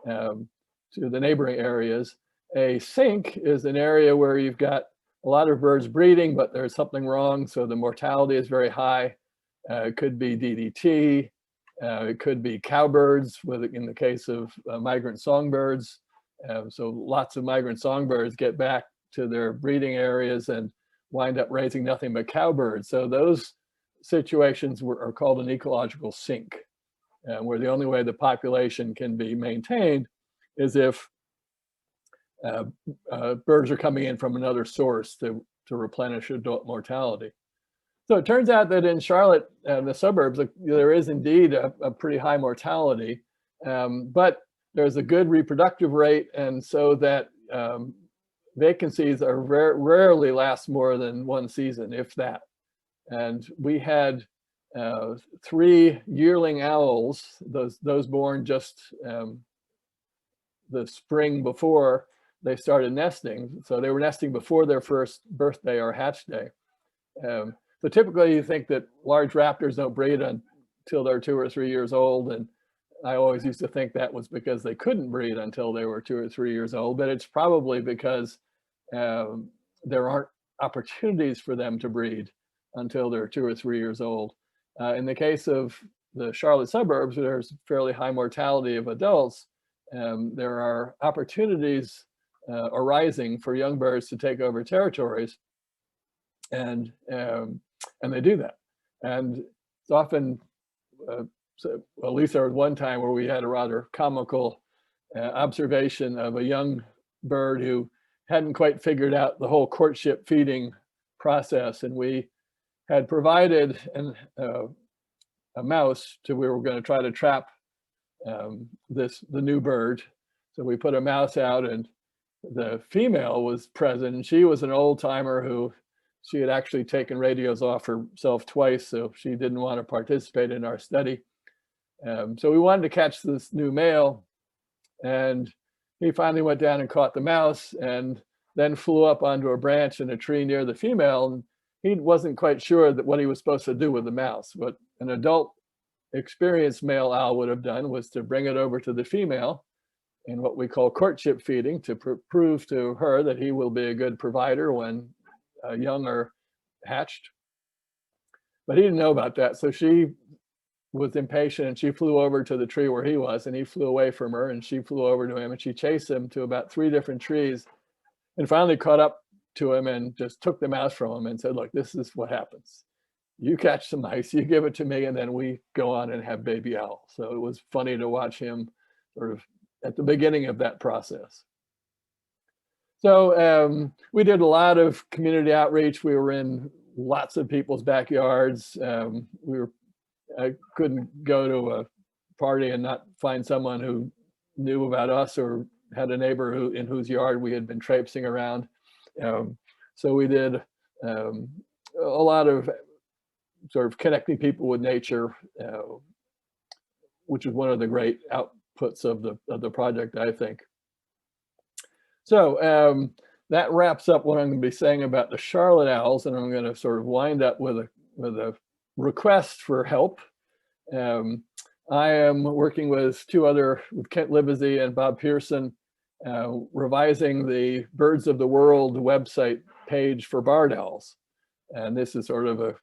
to the neighboring areas. A sink is an area where you've got a lot of birds breeding, but there's something wrong, so the mortality is very high. It could be DDT, It could be cowbirds, in the case of migrant songbirds. So lots of migrant songbirds get back to their breeding areas and wind up raising nothing but cowbirds. So those situations are called an ecological sink, where the only way the population can be maintained is if birds are coming in from another source to replenish adult mortality. So it turns out that in Charlotte and the suburbs, there is indeed a pretty high mortality, but there's a good reproductive rate, and so that vacancies are rarely last more than one season, if that. And we had 3 yearling owls, those born just the spring before they started nesting. So they were nesting before their first birthday or hatch day. So typically you think that large raptors don't breed until they're 2 or 3 years old. And I always used to think that was because they couldn't breed until they were 2 or 3 years old, but it's probably because there aren't opportunities for them to breed until they're 2 or 3 years old. In the case of the Charlotte suburbs, there's fairly high mortality of adults. There are opportunities arising for young birds to take over territories, and they do that. And it's often, so at least there was one time where we had a rather comical observation of a young bird who hadn't quite figured out the whole courtship feeding process, and we had provided a mouse we were going to try to trap the new bird. So we put a mouse out, and the female was present, and she was an old timer who she had actually taken radios off herself twice, so she didn't want to participate in our study. So we wanted to catch this new male, and he finally went down and caught the mouse, and then flew up onto a branch in a tree near the female. And he wasn't quite sure that what he was supposed to do with the mouse. What an adult experienced male owl would have done was to bring it over to the female in what we call courtship feeding, to prove to her that he will be a good provider when young are hatched. But he didn't know about that, so she was impatient, and she flew over to the tree where he was, and he flew away from her, and she flew over to him, and she chased him to about 3 different trees, and finally caught up to him and just took the mouse from him and said, look, this is what happens. You catch the mice, you give it to me, and then we go on and have baby owl. So it was funny to watch him sort of at the beginning of that process. So we did a lot of community outreach. We were in lots of people's backyards. I couldn't go to a party and not find someone who knew about us or had a neighbor in whose yard we had been traipsing around. So we did a lot of sort of connecting people with nature, which is one of the great outputs of the project, I think. So that wraps up what I'm going to be saying about the Charlotte owls, and I'm going to sort of wind up with a request for help. I am working with with Kent Livesey and Bob Pearson, revising the Birds of the World website page for barred owls. And this is sort of an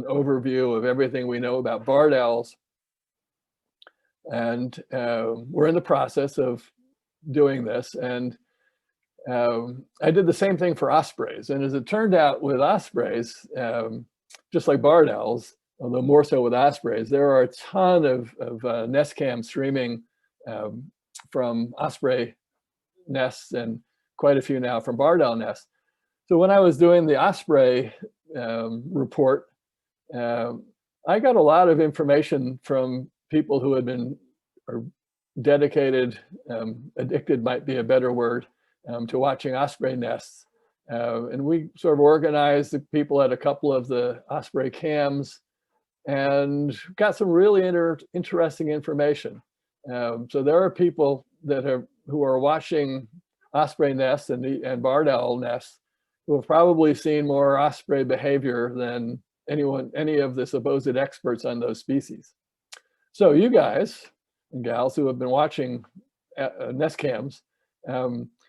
overview of everything we know about barred owls. And we're in the process of doing this. And I did the same thing for ospreys. And as it turned out with ospreys, just like barred owls, although more so with ospreys, there are a ton of nest cams streaming from osprey nests, and quite a few now from barred owl nests. So when I was doing the osprey report, I got a lot of information from people who had been dedicated, addicted might be a better word, to watching osprey nests. And we sort of organized the people at a couple of the osprey cams and got some really interesting information. So there are people who are watching osprey nests and barred owl nests who have probably seen more osprey behavior than any of the supposed experts on those species. So you guys and gals who have been watching nest cams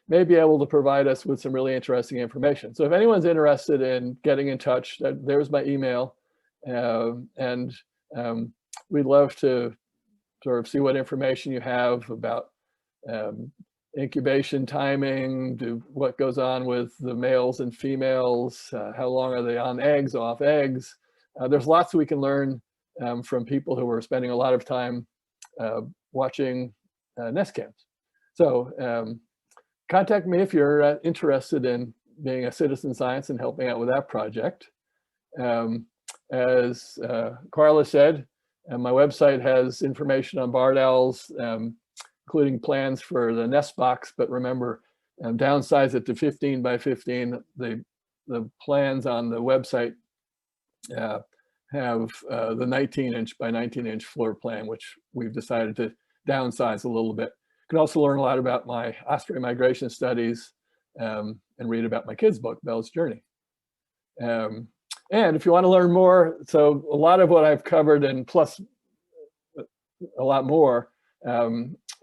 may be able to provide us with some really interesting information. So if anyone's interested in getting in touch, there's my email. And we'd love to sort of see what information you have about incubation timing, what goes on with the males and females, how long are they on eggs, off eggs. There's lots we can learn from people who are spending a lot of time watching nest cams. So contact me if you're interested in being a citizen science and helping out with that project. As Carla said, my website has information on barred owls, including plans for the nest box, but remember, downsize it to 15 by 15. The plans on the website have the 19-inch by 19-inch floor plan, which we've decided to downsize a little bit. You can also learn a lot about my osprey migration studies and read about my kids' book, Bell's Journey. And if you want to learn more, so a lot of what I've covered and plus a lot more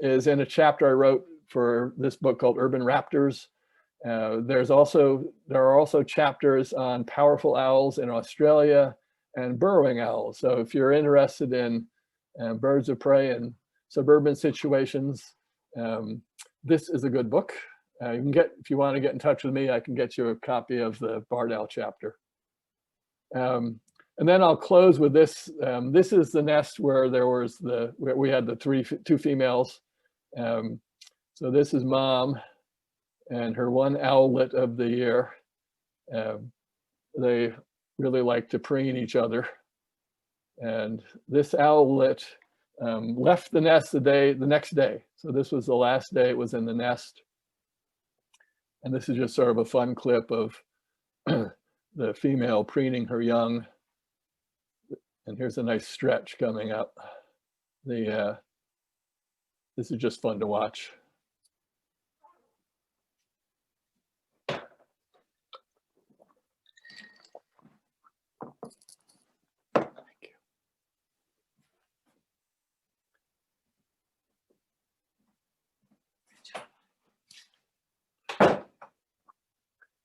is in a chapter I wrote for this book called Urban Raptors. There are also chapters on powerful owls in Australia and burrowing owls. So if you're interested in birds of prey and suburban situations, this is a good book. You can get, if you want to get in touch with me, I can get you a copy of the barred owl chapter. And then I'll close with this. This is the nest where there was we had the two females. So this is mom and her one owlet of the year. They really like to preen each other. And this owlet left the nest the next day. So this was the last day it was in the nest. And this is just sort of a fun clip of the female preening her young. And here's a nice stretch coming up. This is just fun to watch.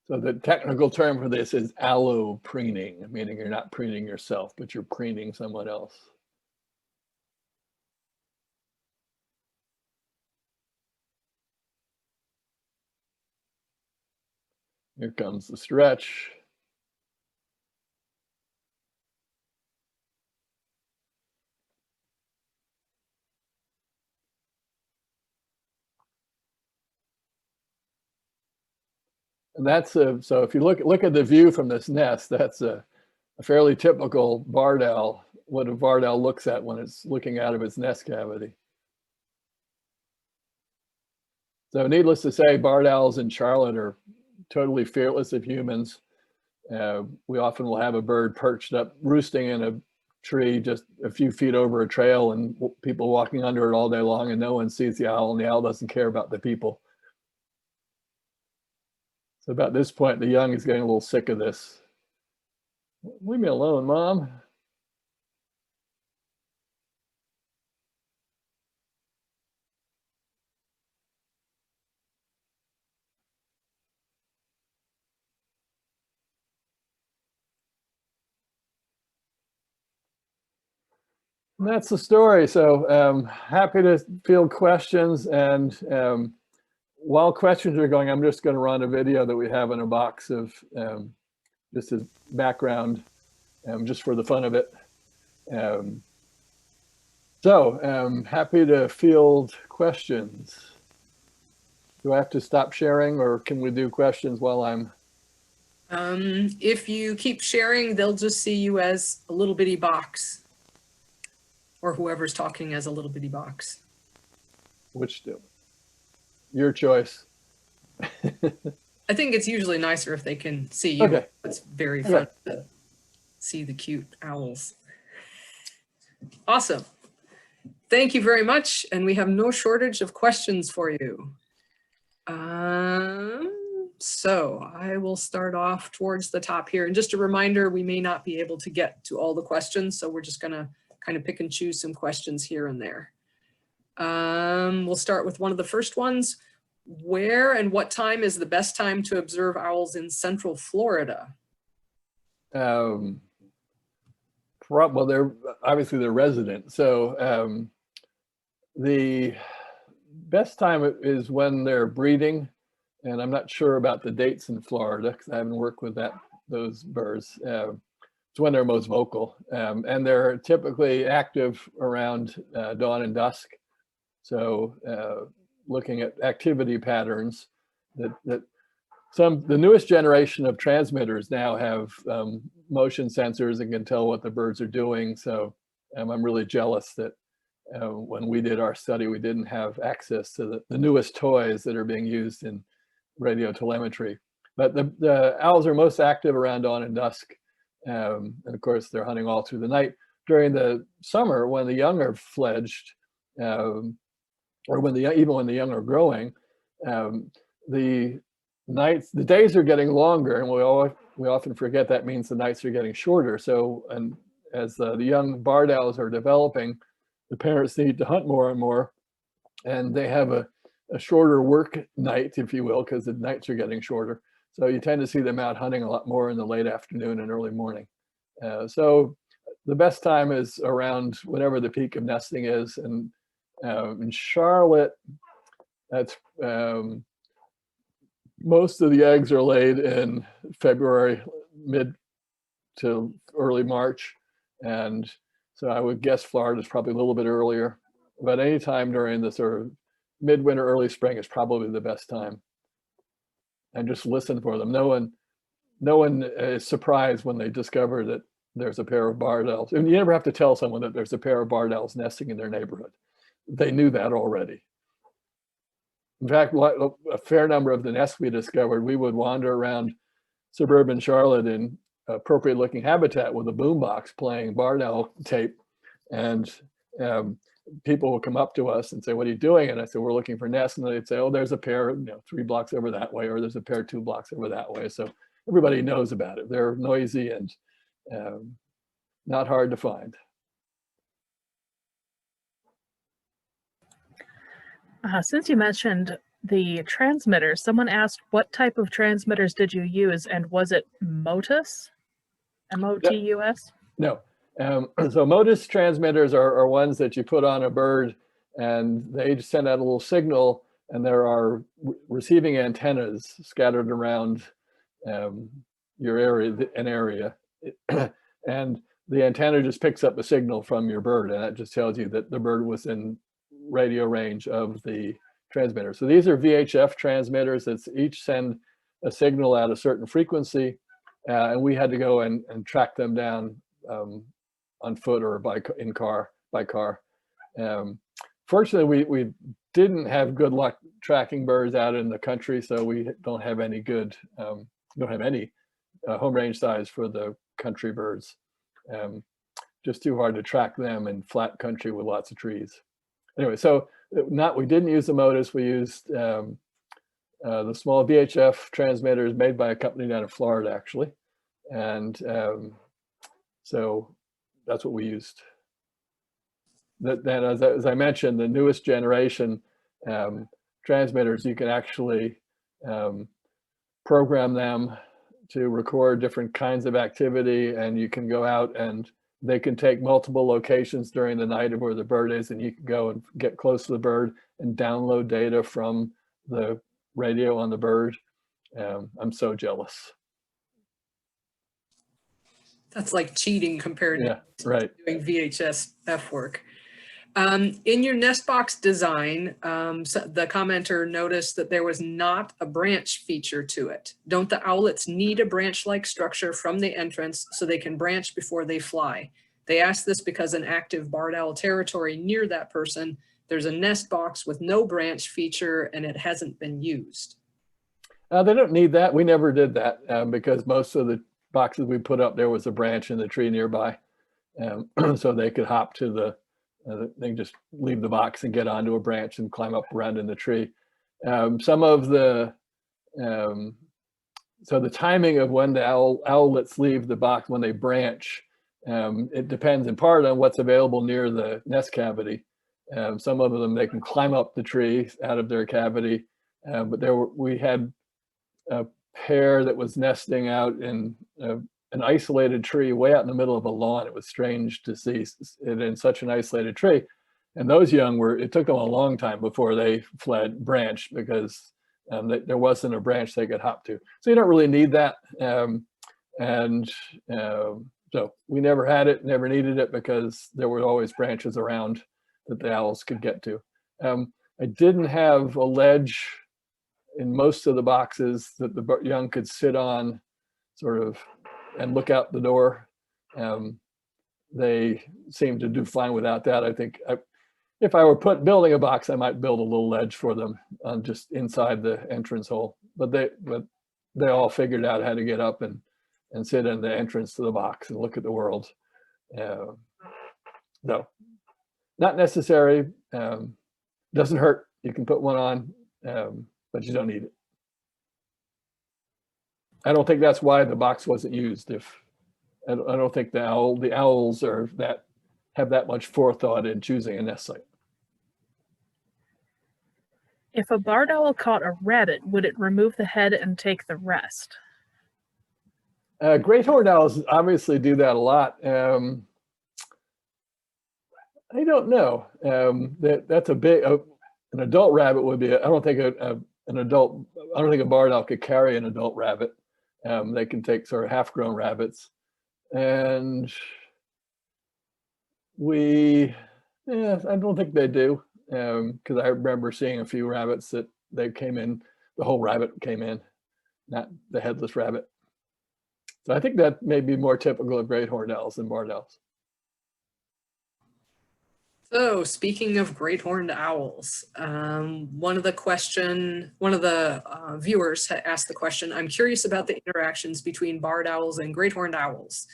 So the technical term for this is allopreening, meaning you're not preening yourself, but you're preening someone else. Here comes the stretch. And that's so if you look at the view from this nest, that's a fairly typical barred owl, what a barred owl looks at when it's looking out of its nest cavity. So needless to say, barred owls in Charlotte are totally fearless of humans. We often will have a bird perched up, roosting in a tree just a few feet over a trail, and people walking under it all day long, and no one sees the owl, and the owl doesn't care about the people. So about this point, the young is getting a little sick of this. Leave me alone, Mom. And that's the story. So happy to field questions. And while questions are going, I'm just going to run a video that we have in a box of just as background, just for the fun of it. So happy to field questions. Do I have to stop sharing, or can we do questions while I'm? If you keep sharing, they'll just see you as a little bitty box, or whoever's talking as a little bitty box. Which do? Your choice. I think it's usually nicer if they can see you. Okay. It's very fun to see the cute owls. Awesome. Thank you very much. And we have no shortage of questions for you. So I will start off towards the top here. And just a reminder, we may not be able to get to all the questions, so we're just going to kind of pick and choose some questions here and there. We'll start with one of the first ones. Where and what time is the best time to observe owls in Central Florida? Well, they're obviously they're resident. So the best time is when they're breeding, and I'm not sure about the dates in Florida because I haven't worked with those birds. It's when they're most vocal, and they're typically active around dawn and dusk. So looking at activity patterns, that the newest generation of transmitters now have motion sensors and can tell what the birds are doing. So I'm really jealous that when we did our study, we didn't have access to the newest toys that are being used in radio telemetry. But the owls are most active around dawn and dusk. And of course, they're hunting all through the night. During the summer, when the young are fledged, or even when the young are growing, the days are getting longer, and we often forget that means the nights are getting shorter. So, and as the young barred owls are developing, the parents need to hunt more and more, and they have a shorter work night, if you will, because the nights are getting shorter. So you tend to see them out hunting a lot more in the late afternoon and early morning. So the best time is around whenever the peak of nesting is. And in Charlotte, that's most of the eggs are laid in February, mid to early March. And so I would guess Florida is probably a little bit earlier. But anytime during the sort of midwinter, early spring is probably the best time. And just listen for them. No one is surprised when they discover that there's a pair of barred owls. And you never have to tell someone that there's a pair of barred owls nesting in their neighborhood. They knew that already. In fact, a fair number of the nests we discovered, we would wander around suburban Charlotte in appropriate looking habitat with a boombox playing barred owl tape. And people will come up to us and say, "What are you doing?" And I said, "We're looking for nests." And they'd say, "Oh, there's a pair, 3 blocks over that way," or "There's a pair 2 blocks over that way." So everybody knows about it. They're noisy and not hard to find. Since you mentioned the transmitters, someone asked, what type of transmitters did you use, and was it MOTUS? MOTUS? No. So MOTUS transmitters are ones that you put on a bird, and they just send out a little signal, and there are receiving antennas scattered around your area, and the antenna just picks up a signal from your bird, and that just tells you that the bird was in radio range of the transmitter. So these are VHF transmitters that each send a signal at a certain frequency, and we had to go and track them down on foot or by car. Fortunately, we didn't have good luck tracking birds out in the country, so we don't have any home range size for the country birds. Just too hard to track them in flat country with lots of trees. Anyway, so we didn't use the MOTUS. We used the small VHF transmitters made by a company down in Florida, actually, and so that's what we used. Then, as I mentioned, the newest generation transmitters, you can actually program them to record different kinds of activity, and you can go out and they can take multiple locations during the night of where the bird is, and you can go and get close to the bird and download data from the radio on the bird. I'm so jealous. That's like cheating compared to doing VHS F work. In your nest box design, so the commenter noticed that there was not a branch feature to it. Don't the owlets need a branch-like structure from the entrance so they can branch before they fly? They asked this because in active barred owl territory near that person, there's a nest box with no branch feature and it hasn't been used. They don't need that. We never did that because most of the boxes we put up, there was a branch in the tree nearby. So they could hop to they can just leave the box and get onto a branch and climb up around in the tree. Some of the, so the timing of when the owlets leave the box, when they branch, it depends in part on what's available near the nest cavity. Some of them, they can climb up the tree out of their cavity, but we had a pair that was nesting out in an isolated tree way out in the middle of a lawn. It was strange to see it in such an isolated tree. And those young it took them a long time before they fled branch, because there wasn't a branch they could hop to. So you don't really need that. So we never had it, never needed it, because there were always branches around that the owls could get to. I didn't have a ledge in most of the boxes that the young could sit on, sort of, and look out the door. They seemed to do fine without that. I think if I were building a box, I might build a little ledge for them just inside the entrance hole. But they all figured out how to get up and sit in the entrance to the box and look at the world. No, not necessary. Doesn't hurt. You can put one on, but you don't need it. I don't think that's why the box wasn't used. I don't think the owls have that much forethought in choosing a nest site. If a barred owl caught a rabbit, would it remove the head and take the rest? Great horned owls obviously do that a lot. I don't know. That's a big. An adult rabbit would be. I don't think a barred owl could carry an adult rabbit. They can take sort of half-grown rabbits, and I don't think they do, because I remember seeing a few rabbits that they came in. The whole rabbit came in, not the headless rabbit. So I think that may be more typical of great horned owls than barred owls. So speaking of great horned owls, one of the viewers asked the question, I'm curious about the interactions between barred owls and great horned owls.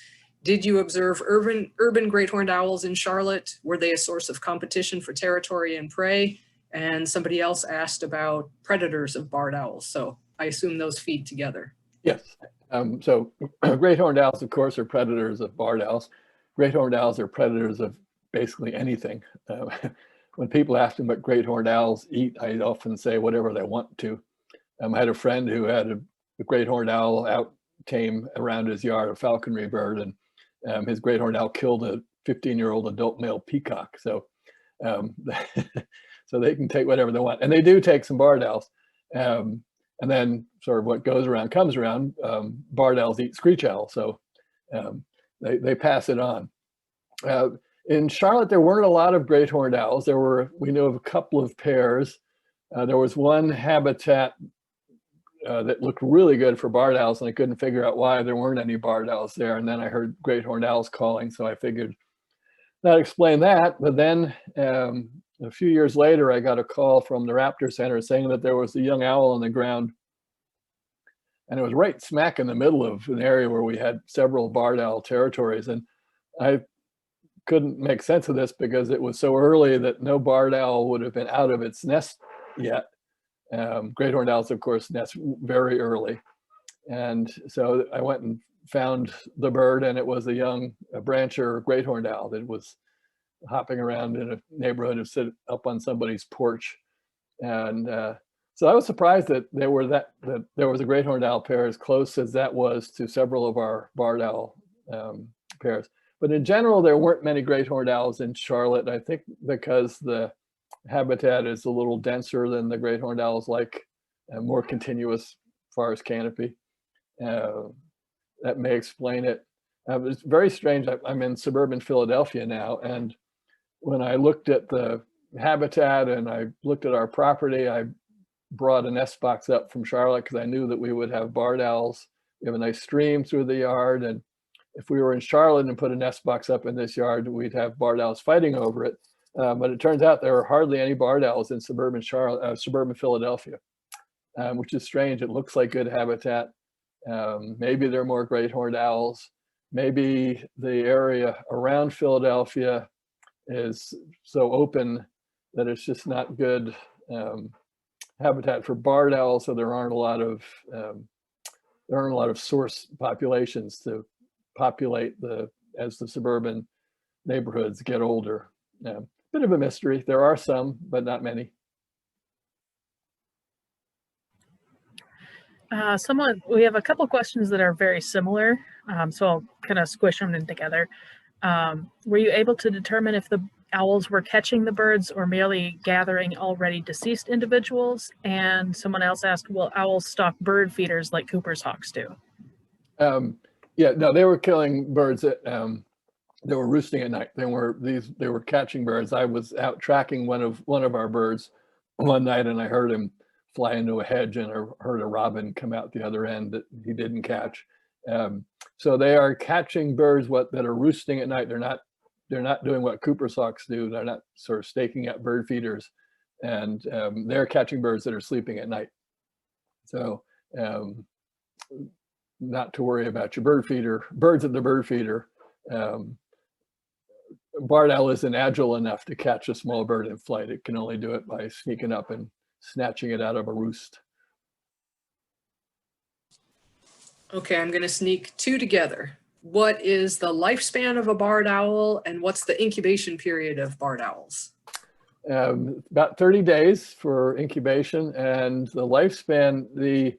Did you observe urban great horned owls in Charlotte? Were they a source of competition for territory and prey? And somebody else asked about predators of barred owls. So I assume those feed together. Yes. So great horned owls, of course, are predators of barred owls. Great horned owls are predators of basically anything. When people ask me what great horned owls eat, I often say whatever they want to. I had a friend who had a great horned owl came around his yard, a falconry bird, and his great horned owl killed a 15-year-old adult male peacock. So, so they can take whatever they want, and they do take some barred owls. And then sort of what goes around comes around. Barred owls eat screech owls, so they pass it on. In Charlotte, there weren't a lot of great horned owls. We knew of a couple of pairs. There was one habitat that looked really good for barred owls, and I couldn't figure out why there weren't any barred owls there. And then I heard great horned owls calling, so I figured that explained that. But then a few years later, I got a call from the Raptor Center saying that there was a young owl on the ground, and it was right smack in the middle of an area where we had several barred owl territories. And I couldn't make sense of this because it was so early that no barred owl would have been out of its nest yet. Great horned owls, of course, nest very early. And so I went and found the bird, and it was a brancher great horned owl that was hopping around in a neighborhood and sit up on somebody's porch. And so I was surprised that there was a great horned owl pair as close as that was to several of our barred owl pairs. But in general, there weren't many great horned owls in Charlotte, I think because the habitat is a little denser than the great horned owls like, more continuous as far as canopy. That may explain it. It's very strange. I'm in suburban Philadelphia now, and when I looked at the habitat and I looked at our property, I brought a nest box up from Charlotte because I knew that we would have barred owls. We have a nice stream through the yard, and if we were in Charlotte and put a nest box up in this yard, we'd have barred owls fighting over it. But it turns out there are hardly any barred owls in suburban Philadelphia, which is strange. It looks like good habitat. Maybe there are more great horned owls. Maybe the area around Philadelphia is so open that it's just not good habitat for barred owls. So there aren't a lot of source populations to populate as the suburban neighborhoods get older. Bit of a mystery. There are some, but not many. We have a couple questions that are very similar, so I'll kind of squish them in together. Were you able to determine if the owls were catching the birds or merely gathering already deceased individuals? And someone else asked, will owls stalk bird feeders like Cooper's hawks do? Yeah, no, they were killing birds that they were roosting at night. They were catching birds. I was out tracking one of our birds one night, and I heard him fly into a hedge, and I heard a robin come out the other end that he didn't catch. So they are catching birds that are roosting at night. They're not doing what Cooper's hawks do. They're not sort of staking out bird feeders, and they're catching birds that are sleeping at night. So not to worry about your birds at the bird feeder. Barred owl isn't agile enough to catch a small bird in flight. It can only do it by sneaking up and snatching it out of a roost. Okay, I'm going to sneak two together. What is the lifespan of a barred owl, and what's the incubation period of barred owls? About 30 days for incubation, and the lifespan, the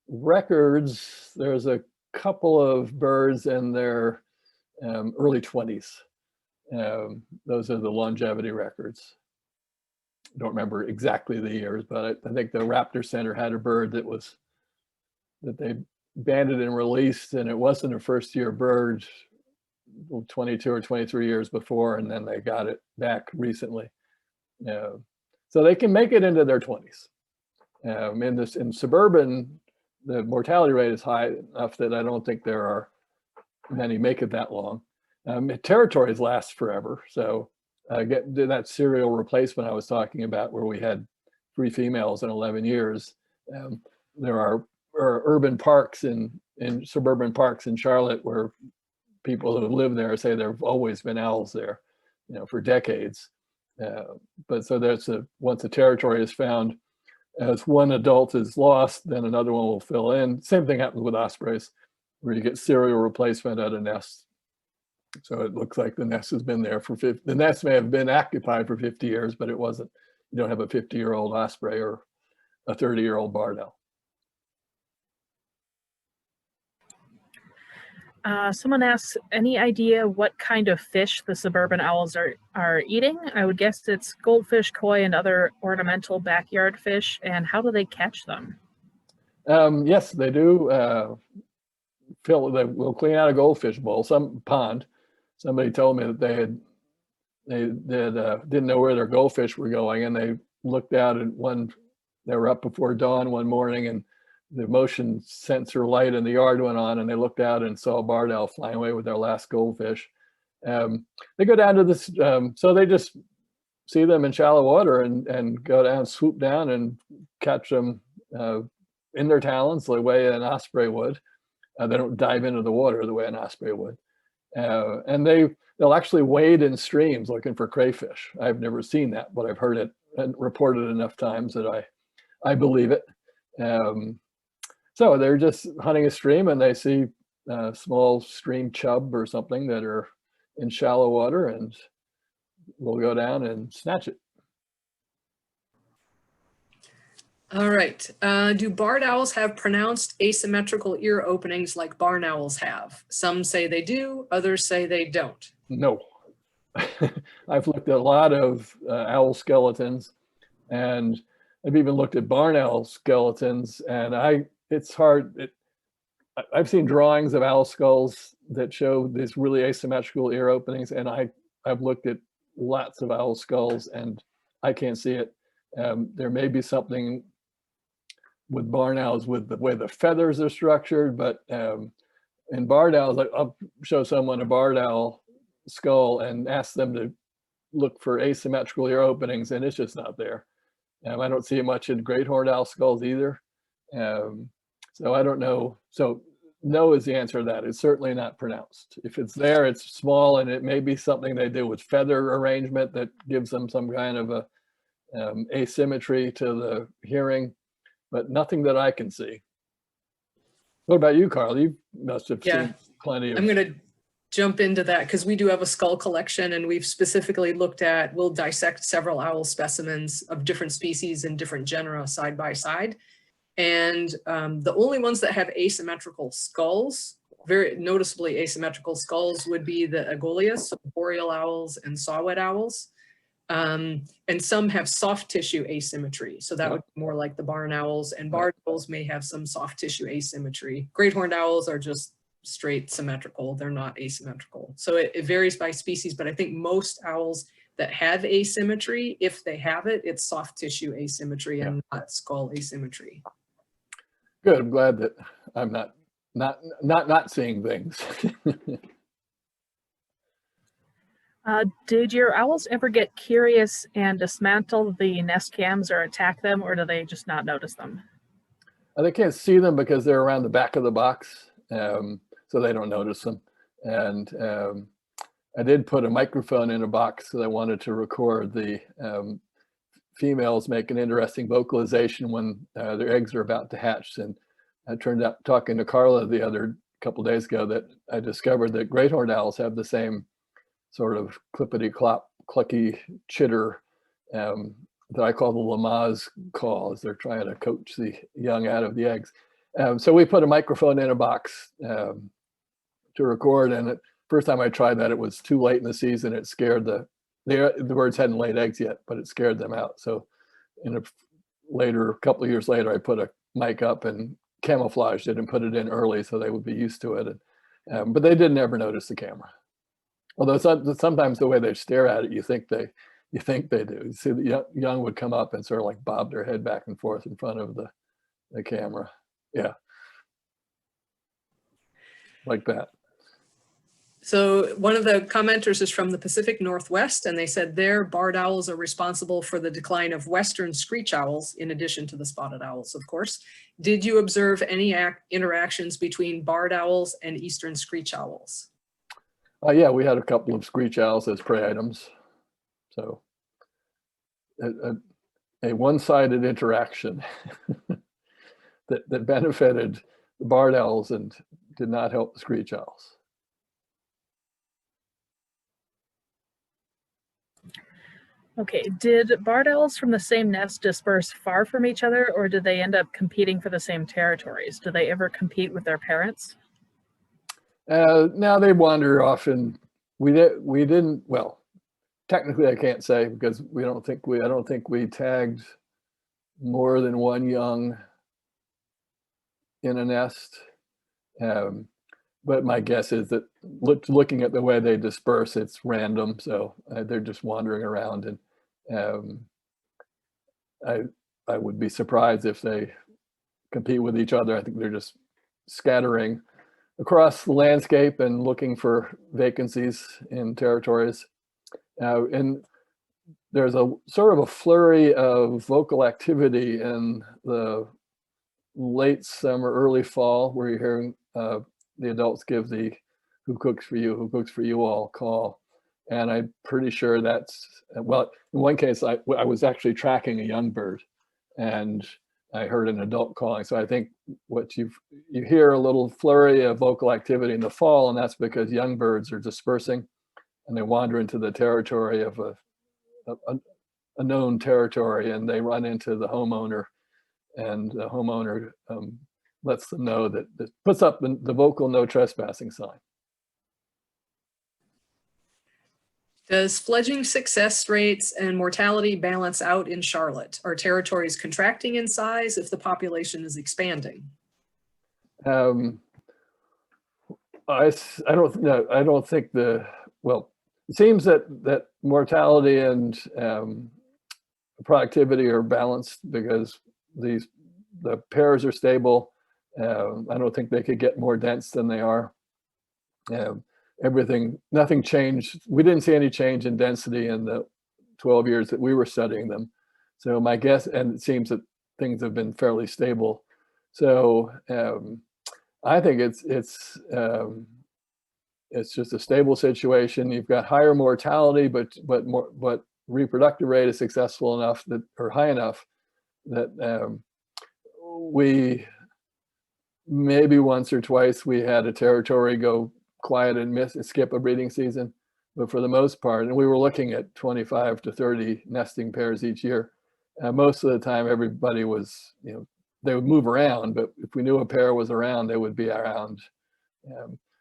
records, there's a couple of birds in their early 20s. Those are the longevity records. Don't remember exactly the years, but I think the Raptor Center had a bird that they banded and released, and it wasn't a first-year bird 22 or 23 years before, and then they got it back recently. So they can make it into their 20s. In Suburban, the mortality rate is high enough that I don't think there are many make it that long. Territories last forever. So get that serial replacement I was talking about, where we had 3 females in 11 years. There are urban parks in suburban parks in Charlotte where people who live there say there have always been owls there, for decades. But so once a territory is found, as one adult is lost, then another one will fill in. Same thing happens with ospreys, where you get serial replacement at a nest. So it looks like the nest has been there the nest may have been occupied for 50 years, but it wasn't. You don't have a 50-year-old osprey or a 30-year-old barred owl. Someone asks, any idea what kind of fish the suburban owls are eating? I would guess it's goldfish, koi, and other ornamental backyard fish. And how do they catch them? Yes, they do. They will clean out a goldfish bowl, some pond. Somebody told me that they didn't know where their goldfish were going, and they looked out and they were up before dawn one morning, and the motion sensor light in the yard went on, and they looked out and saw a barred owl flying away with their last goldfish. They go down to this, so they just see them in shallow water and go down, swoop down and catch them in their talons the way an osprey would. They don't dive into the water the way an osprey would. And they'll actually wade in streams looking for crayfish. I've never seen that, but I've heard it and reported enough times that I believe it. So they're just hunting a stream, and they see a small stream chub or something that are in shallow water, and will go down and snatch it. All right. Do barred owls have pronounced asymmetrical ear openings like barn owls have? Some say they do, others say they don't. No. I've looked at a lot of owl skeletons, and I've even looked at barn owl skeletons, and it's hard. I've seen drawings of owl skulls that show these really asymmetrical ear openings, and I've looked at lots of owl skulls, and I can't see it. There may be something with barn owls with the way the feathers are structured, but in barred owls, I'll show someone a barred owl skull and ask them to look for asymmetrical ear openings, and it's just not there. I don't see it much in great horned owl skulls either. So I don't know. So no is the answer to that. It's certainly not pronounced. If it's there, it's small, and it may be something they do with feather arrangement that gives them some kind of a asymmetry to the hearing, but nothing that I can see. What about you, Carl? You must have seen plenty of. I'm going to jump into that because we do have a skull collection, and we've specifically we'll dissect several owl specimens of different species and different genera side by side. And the only ones that have asymmetrical skulls, very noticeably asymmetrical skulls, would be the Agolias, so boreal owls and saw-whet owls. And some have soft tissue asymmetry. So that would be more like the barn owls, and barred owls may have some soft tissue asymmetry. Great horned owls are just straight symmetrical. They're not asymmetrical. So it varies by species, but I think most owls that have asymmetry, if they have it, it's soft tissue asymmetry and not skull asymmetry. Good. I'm glad that I'm not seeing things. Did your owls ever get curious and dismantle the nest cams or attack them, or do they just not notice them? They can't see them because they're around the back of the box, so they don't notice them. And I did put a microphone in a box because I wanted to record the females make an interesting vocalization when their eggs are about to hatch. And I turned out, talking to Carla the other couple of days ago, that I discovered that great horned owls have the same sort of clippity-clop, clucky chitter that I call the Lamaze call, as they're trying to coach the young out of the eggs. So we put a microphone in a box to record, and the first time I tried that, it was too late in the season. It scared the birds hadn't laid eggs yet, but it scared them out. So in a couple of years later, I put a mic up and camouflaged it and put it in early so they would be used to it. And, but they didn't ever notice the camera. Although sometimes the way they stare at it, you think they do. You see the young would come up and sort of like bob their head back and forth in front of the camera. Yeah, like that. So one of the commenters is from the Pacific Northwest, and they said their barred owls are responsible for the decline of western screech owls, in addition to the spotted owls, of course. Did you observe any interactions between barred owls and eastern screech owls? Yeah, we had a couple of screech owls as prey items. So a one-sided interaction that benefited the barred owls and did not help the screech owls. Okay, did barred owls from the same nest disperse far from each other, or did they end up competing for the same territories? Do they ever compete with their parents? Now they wander off, and we didn't, well, technically I can't say, because I don't think we tagged more than one young in a nest. But my guess is that looking at the way they disperse, it's random. So they're just wandering around, and I would be surprised if they compete with each other. I think they're just scattering across the landscape and looking for vacancies in territories. And there's a sort of a flurry of vocal activity in the late summer, early fall, where you're hearing the adults give the who cooks for you all call. And I'm pretty sure that's, well, in one case, I was actually tracking a young bird, and I heard an adult calling. So I think what you hear a little flurry of vocal activity in the fall, and that's because young birds are dispersing and they wander into the territory of a known territory, and they run into the homeowner, and the homeowner lets them know that puts up the vocal no trespassing sign. Does fledging success rates and mortality balance out in Charlotte? Are territories contracting in size if the population is expanding? I don't think well, it seems that mortality and productivity are balanced because the pairs are stable. I don't think they could get more dense than they are. Nothing changed. We didn't see any change in density in the 12 years that we were studying them. So my guess, and it seems that things have been fairly stable. So I think it's just a stable situation. You've got higher mortality, but reproductive rate is successful enough or high enough that we maybe once or twice we had a territory go quiet and skip a breeding season, but for the most part, and we were looking at 25 to 30 nesting pairs each year. Most of the time, everybody was, they would move around, but if we knew a pair was around, they would be around.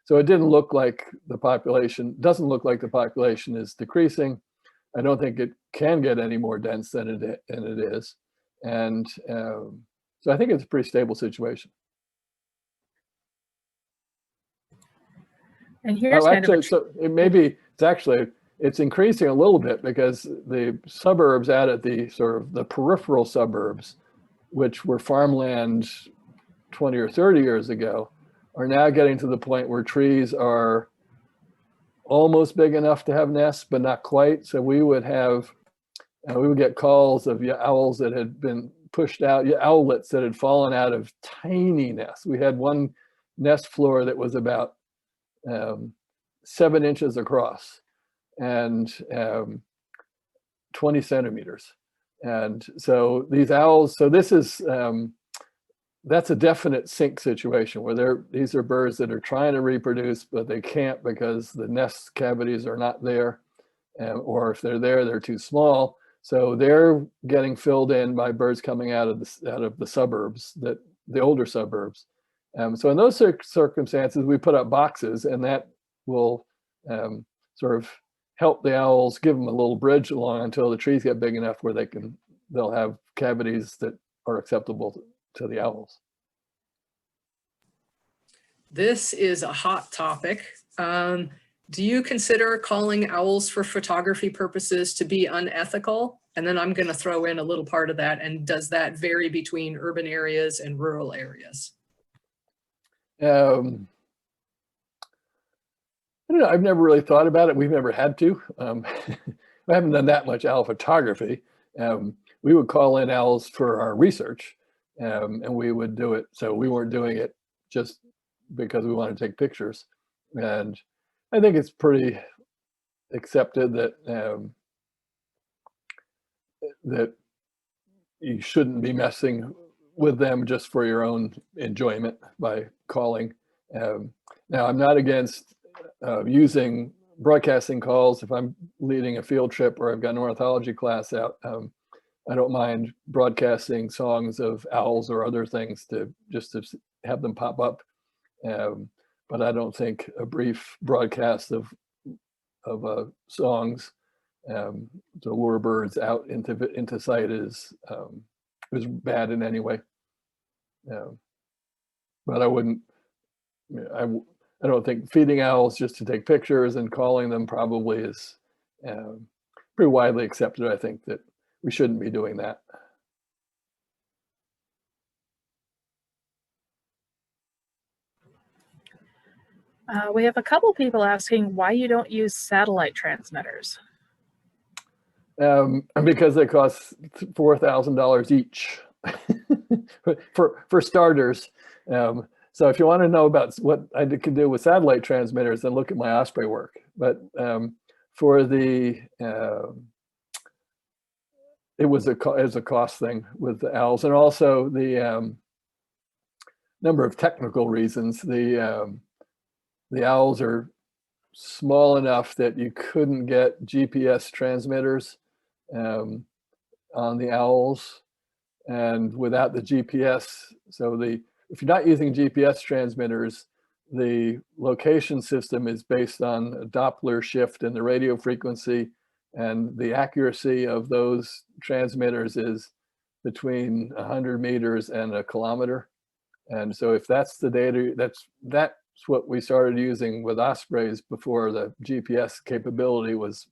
So it didn't look like the population, doesn't look like the population is decreasing. I don't think it can get any more dense than it is. And so I think it's a pretty stable situation. And here's actually, so it's increasing a little bit because the suburbs out at the sort of the peripheral suburbs, which were farmland 20 or 30 years ago, are now getting to the point where trees are almost big enough to have nests, but not quite. So we would get calls of owls that had been pushed out, owlets that had fallen out of tiny nests. We had one nest floor that was about 7 inches across and 20 centimeters. And so these owls, so this is, that's a definite sink situation where these are birds that are trying to reproduce, but they can't because the nest cavities are not there. Or if they're there, they're too small. So they're getting filled in by birds coming out of the suburbs, the older suburbs. So in those circumstances, we put up boxes, and that will sort of help the owls, give them a little bridge along until the trees get big enough where they'll have cavities that are acceptable to the owls. This is a hot topic. Do you consider calling owls for photography purposes to be unethical? And then I'm going to throw in a little part of that. And does that vary between urban areas and rural areas? I don't know. I've never really thought about it. We've never had to. I haven't done that much owl photography. We would call in owls for our research, and we would do it. So we weren't doing it just because we wanted to take pictures. And I think it's pretty accepted that that you shouldn't be messing with them just for your own enjoyment by calling. Now, I'm not against using broadcasting calls if I'm leading a field trip or I've got an ornithology class out. I don't mind broadcasting songs of owls or other things to have them pop up. But I don't think a brief broadcast of songs to lure birds out into sight is bad in any way. But I wouldn't. I don't think feeding owls just to take pictures and calling them probably is pretty widely accepted. I think that we shouldn't be doing that. We have a couple people asking why you don't use satellite transmitters. Because they cost $4,000 each for starters. So if you want to know about what I can do with satellite transmitters, then look at my osprey work. But for the it was a cost thing with the owls, and also the number of technical reasons. The owls are small enough that you couldn't get GPS transmitters on the owls, and without the GPS, if you're not using GPS transmitters, the location system is based on a Doppler shift in the radio frequency, and the accuracy of those transmitters is between 100 meters and a kilometer. And so if that's the data, that's what we started using with ospreys before the GPS capability was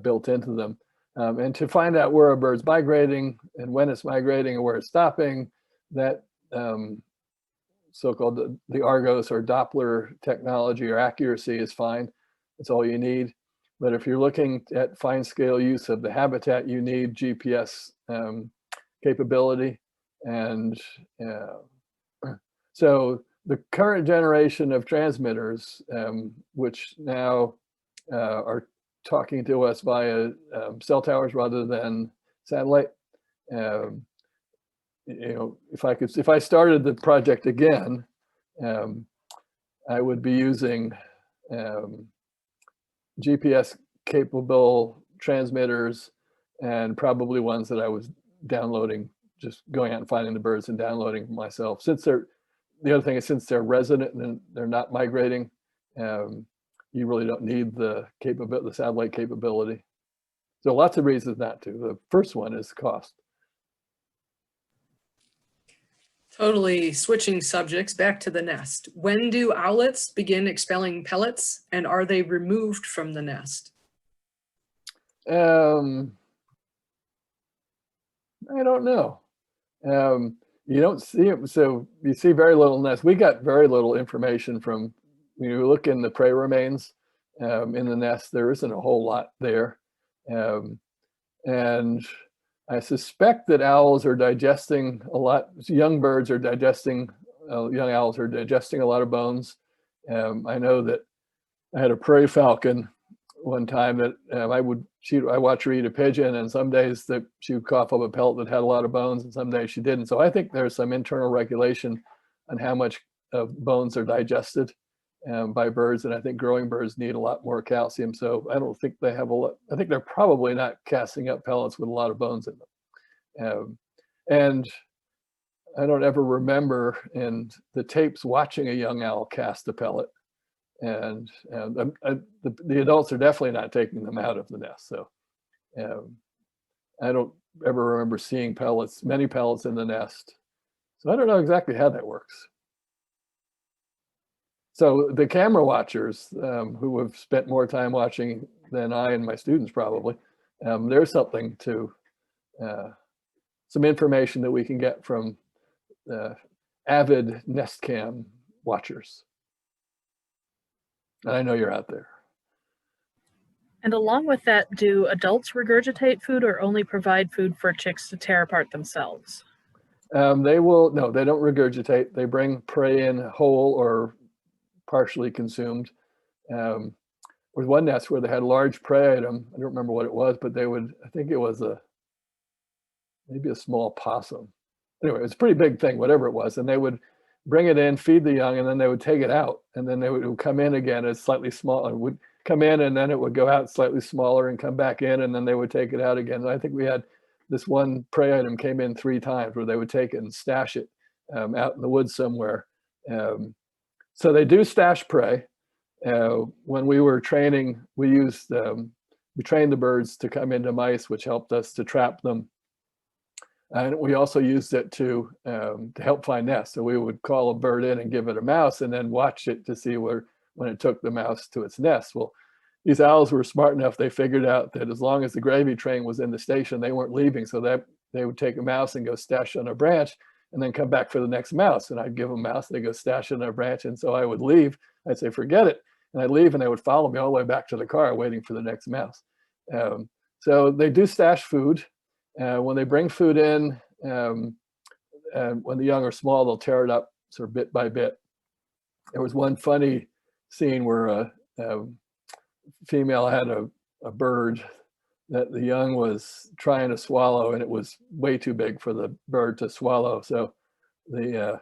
built into them. And to find out where a bird's migrating and when it's migrating and where it's stopping, that so-called the Argos or Doppler technology or accuracy is fine. That's all you need. But if you're looking at fine scale use of the habitat, you need GPS capability. And so the current generation of transmitters, which now are talking to us via cell towers rather than satellite, if I started the project again, I would be using GPS capable transmitters, and probably ones that I was downloading just going out and finding the birds and downloading myself. The other thing is, since they're resident and they're not migrating, you really don't need the satellite capability. So lots of reasons not to. The first one is cost. Totally switching subjects, back to the nest. When do owlets begin expelling pellets, and are they removed from the nest? I don't know. You don't see it, so you see very little nest. We got very little information from, when you look in the prey remains in the nest, there isn't a whole lot there. And I suspect that owls are digesting a lot, young owls are digesting a lot of bones. I know that I had a prairie falcon one time that I watched her eat a pigeon, and some days that she would cough up a pellet that had a lot of bones, and some days she didn't. So I think there's some internal regulation on how much bones are digested by birds, and I think growing birds need a lot more calcium. So I don't think they have a lot. I think they're probably not casting up pellets with a lot of bones in them. And I don't ever remember in the tapes watching a young owl cast a pellet. And the adults are definitely not taking them out of the nest. So I don't ever remember seeing many pellets in the nest. So I don't know exactly how that works. So the camera watchers who have spent more time watching than I and my students probably, there's something to, some information that we can get from avid nest cam watchers. I know you're out there. And along with that, do adults regurgitate food or only provide food for chicks to tear apart themselves? No, they don't regurgitate. They bring prey in whole or partially consumed. There was one nest where they had a large prey item. I don't remember what it was, but I think it was maybe a small possum. Anyway, it was a pretty big thing, whatever it was. And they would bring it in, feed the young, and then they would take it out. And then it would come in again as slightly smaller. It would come in and then it would go out slightly smaller and come back in, and then they would take it out again. And I think we had this one prey item came in 3 times where they would take it and stash it out in the woods somewhere. So they do stash prey. When we were training, we trained the birds to come into mice, which helped us to trap them. And we also used it to help find nests. So we would call a bird in and give it a mouse and then watch it to see when it took the mouse to its nest. Well, these owls were smart enough, they figured out that as long as the gravy train was in the station, they weren't leaving. So that they would take a mouse and go stash on a branch and then come back for the next mouse. And I'd give them a mouse, they go stash it on a branch. And so I would leave, I'd say, forget it. And I'd leave and they would follow me all the way back to the car waiting for the next mouse. So they do stash food. When they bring food in, when the young are small, they'll tear it up sort of bit by bit. There was one funny scene where a female had a bird that the young was trying to swallow, and it was way too big for the bird to swallow. So it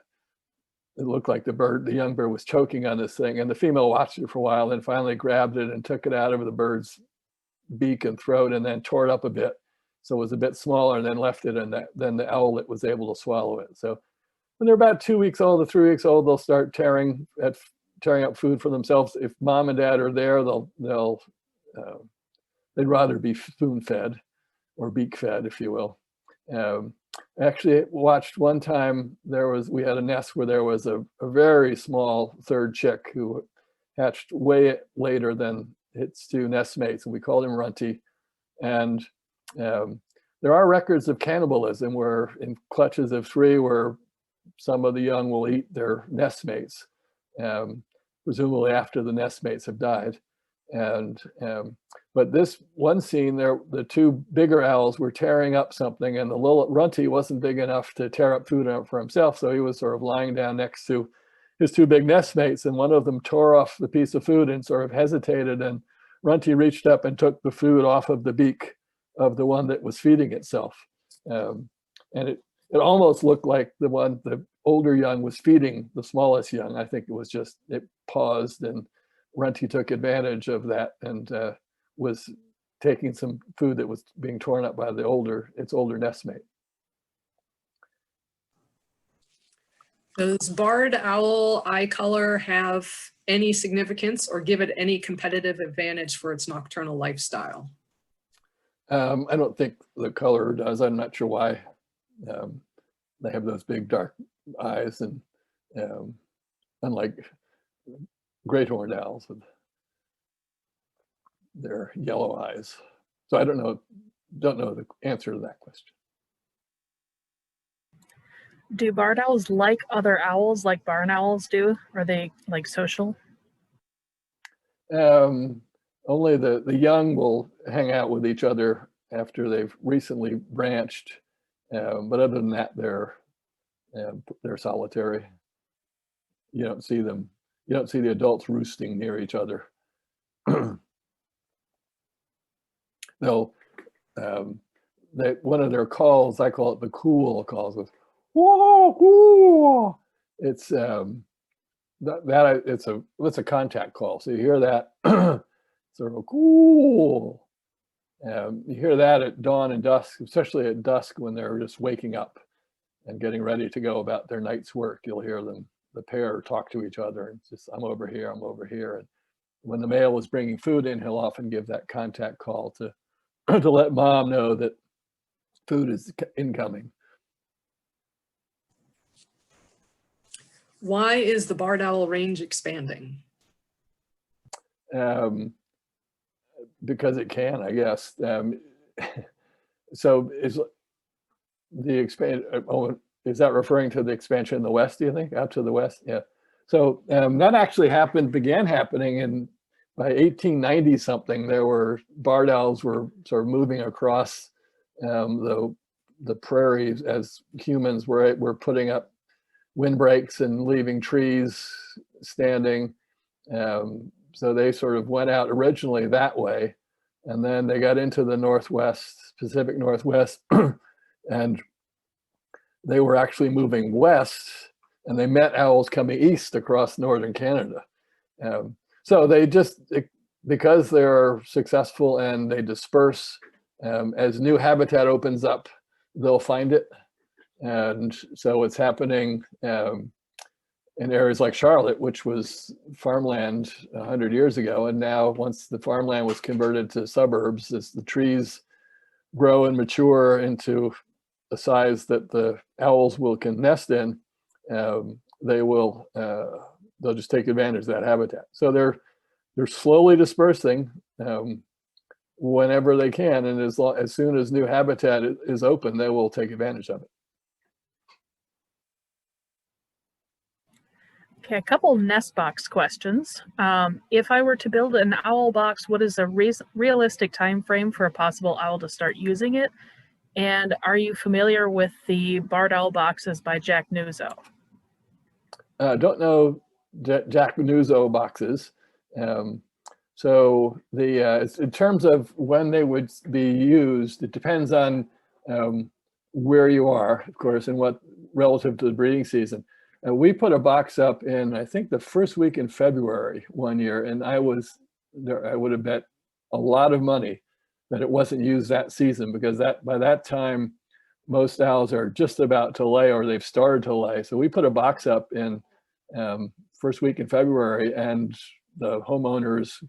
looked like the young bird was choking on this thing, and the female watched it for a while, then finally grabbed it and took it out of the bird's beak and throat, and then tore it up a bit. So it was a bit smaller, and then left it, and then the owlet was able to swallow it. So when they're about 2 weeks old to 3 weeks old, they'll start tearing up food for themselves. If mom and dad are there, they'd rather be spoon fed or beak fed, if you will. Actually, watched one time, we had a nest where there was a very small third chick who hatched way later than its 2 nest mates, and we called him Runty. And there are records of cannibalism where in clutches of 3 where some of the young will eat their nest mates, presumably after the nest mates have died. But this one scene there, the 2 bigger owls were tearing up something, and the little Runty wasn't big enough to tear up food for himself. So he was sort of lying down next to his 2 big nest mates, and one of them tore off the piece of food and sort of hesitated, and Runty reached up and took the food off of the beak of the one that was feeding itself. And it almost looked like the older young was feeding the smallest young. I think it was just, it paused, and Runty took advantage of that and was taking some food that was being torn up by its older nestmate. Does barred owl eye color have any significance or give it any competitive advantage for its nocturnal lifestyle? I don't think the color does. I'm not sure why. They have those big dark eyes, and unlike great horned owls with their yellow eyes. So I don't know the answer to that question. Do barred owls like other owls like barn owls do? Are they like social? Only the young will hang out with each other after they've recently branched, but other than that, they're solitary. You don't see them. You don't see the adults roosting near each other. They'll one of their calls, I call it the cool calls, with whoa, whoa. It's it's a contact call. So you hear that sort of cool. You hear that at dawn and dusk, especially at dusk when they're just waking up and getting ready to go about their night's work. You'll hear them, the pair, talk to each other, and just, I'm over here, I'm over here. And when the male is bringing food in, he'll often give that contact call to to let mom know that food is incoming. Why is the barred owl range expanding? Because it can, I guess. So is the expand? Oh, is that referring to the expansion in the west? Do you think out to the west? Yeah. So that actually began happening in by 1890 something. There were barred owls were sort of moving across the prairies as humans were putting up windbreaks and leaving trees standing. So they sort of went out originally that way, and then they got into the Northwest, Pacific Northwest, and they were actually moving west, and they met owls coming east across northern Canada. So they just, because they're successful and they disperse, as new habitat opens up, they'll find it. And so it's happening in areas like Charlotte, which was farmland 100 years ago. And now once the farmland was converted to suburbs, as the trees grow and mature into a size that the owls can nest in, they'll just take advantage of that habitat. So they're slowly dispersing whenever they can. And as soon as new habitat is open, they will take advantage of it. Okay, a couple nest box questions. If I were to build an owl box, what is a realistic time frame for a possible owl to start using it? And are you familiar with the barred owl boxes by Jack Nuzzo? Don't know Jack Nuzzo boxes. So in terms of when they would be used, it depends on where you are, of course, and what relative to the breeding season. We put a box up in, I think, the first week in February one year, and I would have bet a lot of money that it wasn't used that season, because by that time, most owls are just about to lay or they've started to lay. So we put a box up in first week in February, and the homeowners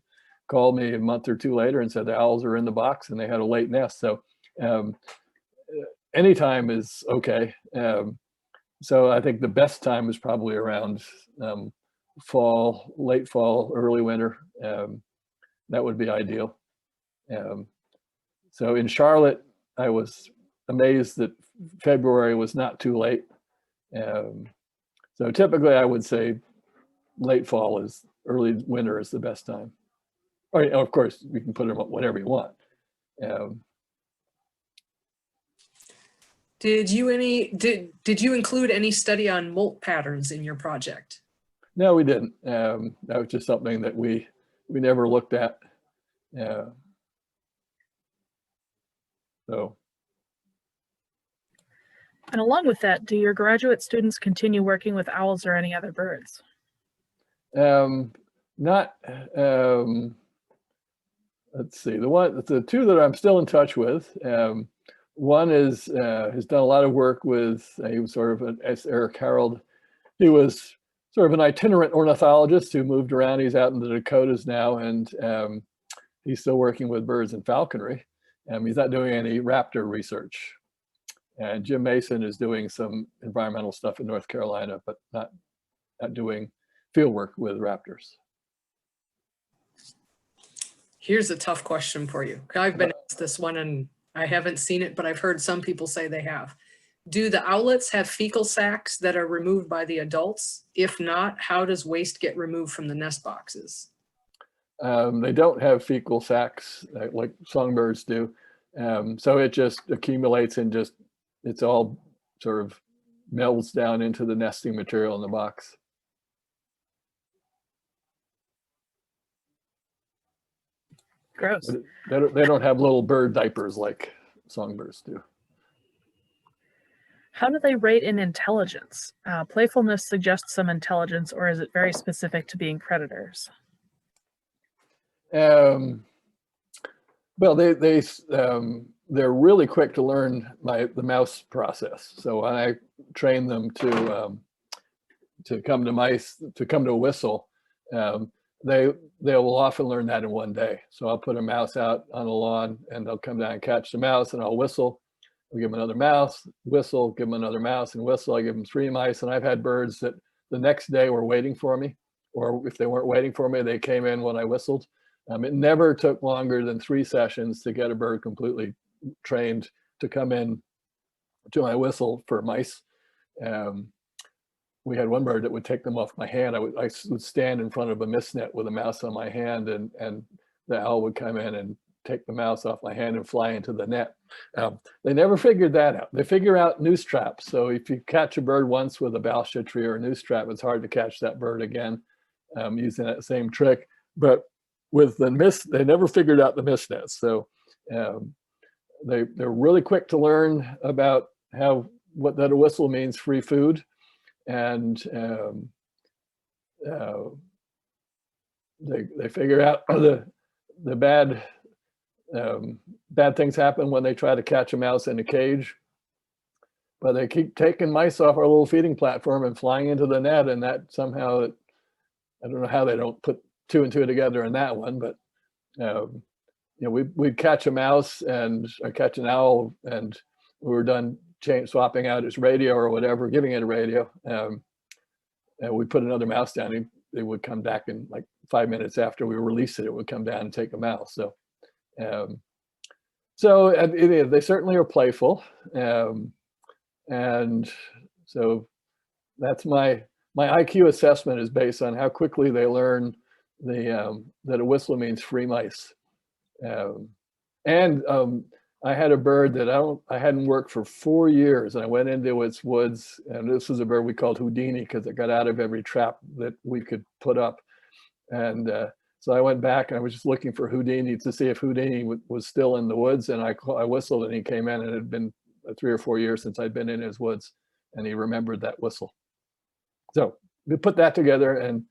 called me a month or two later and said the owls are in the box and they had a late nest. So anytime is okay. So I think the best time is probably around fall, late fall, early winter. That would be ideal. So in Charlotte, I was amazed that February was not too late. So typically I would say late fall early winter is the best time. Or, of course, you can put them up whenever you want. Did you include any study on molt patterns in your project? No, we didn't. That was just something that we never looked at. So. And along with that, do your graduate students continue working with owls or any other birds? Let's see. The two that I'm still in touch with. One has done a lot of work with, he was sort of an, as Eric Harold he was sort of an itinerant ornithologist who moved around. He's out in the Dakotas now, and he's still working with birds and falconry. He's not doing any raptor research. And Jim Mason is doing some environmental stuff in North Carolina, but not doing field work with raptors. Here's a tough question for you. I've been asked this one and I haven't seen it, but I've heard some people say they have. Do the owlets have fecal sacs that are removed by the adults? If not, how does waste get removed from the nest boxes? They don't have fecal sacs like songbirds do. So it just accumulates and it's all sort of melts down into the nesting material in the box. Gross. They don't have little bird diapers like songbirds do. How do they rate in intelligence? Playfulness suggests some intelligence, or is it very specific to being predators? Well, they're really quick to learn the mouse process. So when I train them to come to a whistle, they will often learn that in one day. So I'll put a mouse out on the lawn and they'll come down and catch the mouse and I'll whistle. I'll give them another mouse, whistle, give them another mouse and whistle. I give them 3 mice, and I've had birds that the next day were waiting for me, or if they weren't waiting for me, they came in when I whistled. It never took longer than 3 sessions to get a bird completely trained to come in to my whistle for mice. We had one bird that would take them off my hand. I would stand in front of a mist net with a mouse on my hand, and the owl would come in and take the mouse off my hand and fly into the net. They never figured that out. They figure out noose traps. So if you catch a bird once with a bauscha tree or a noose trap, it's hard to catch that bird again using that same trick. But with the mist, they never figured out the mist nets. So they're really quick to learn about what that a whistle means, free food. And they figure out the bad things happen when they try to catch a mouse in a cage, but they keep taking mice off our little feeding platform and flying into the net, and that somehow, I don't know how they don't put 2 and 2 together in that one, but we'd catch a mouse or catch an owl, and we were done swapping out its radio or whatever, giving it a radio, and we put another mouse down. They would come back in like 5 minutes after we released it. It would come down and take a mouse. So they certainly are playful, and so that's my IQ assessment is based on how quickly they learn that a whistle means free mice. I had a bird that I hadn't worked for 4 years, and I went into its woods, and this was a bird we called Houdini because it got out of every trap that we could put up. And so I went back and I was just looking for Houdini to see if Houdini was still in the woods, and I whistled and he came in, and it had been 3 or 4 years since I'd been in his woods, and he remembered that whistle. So we put that together, and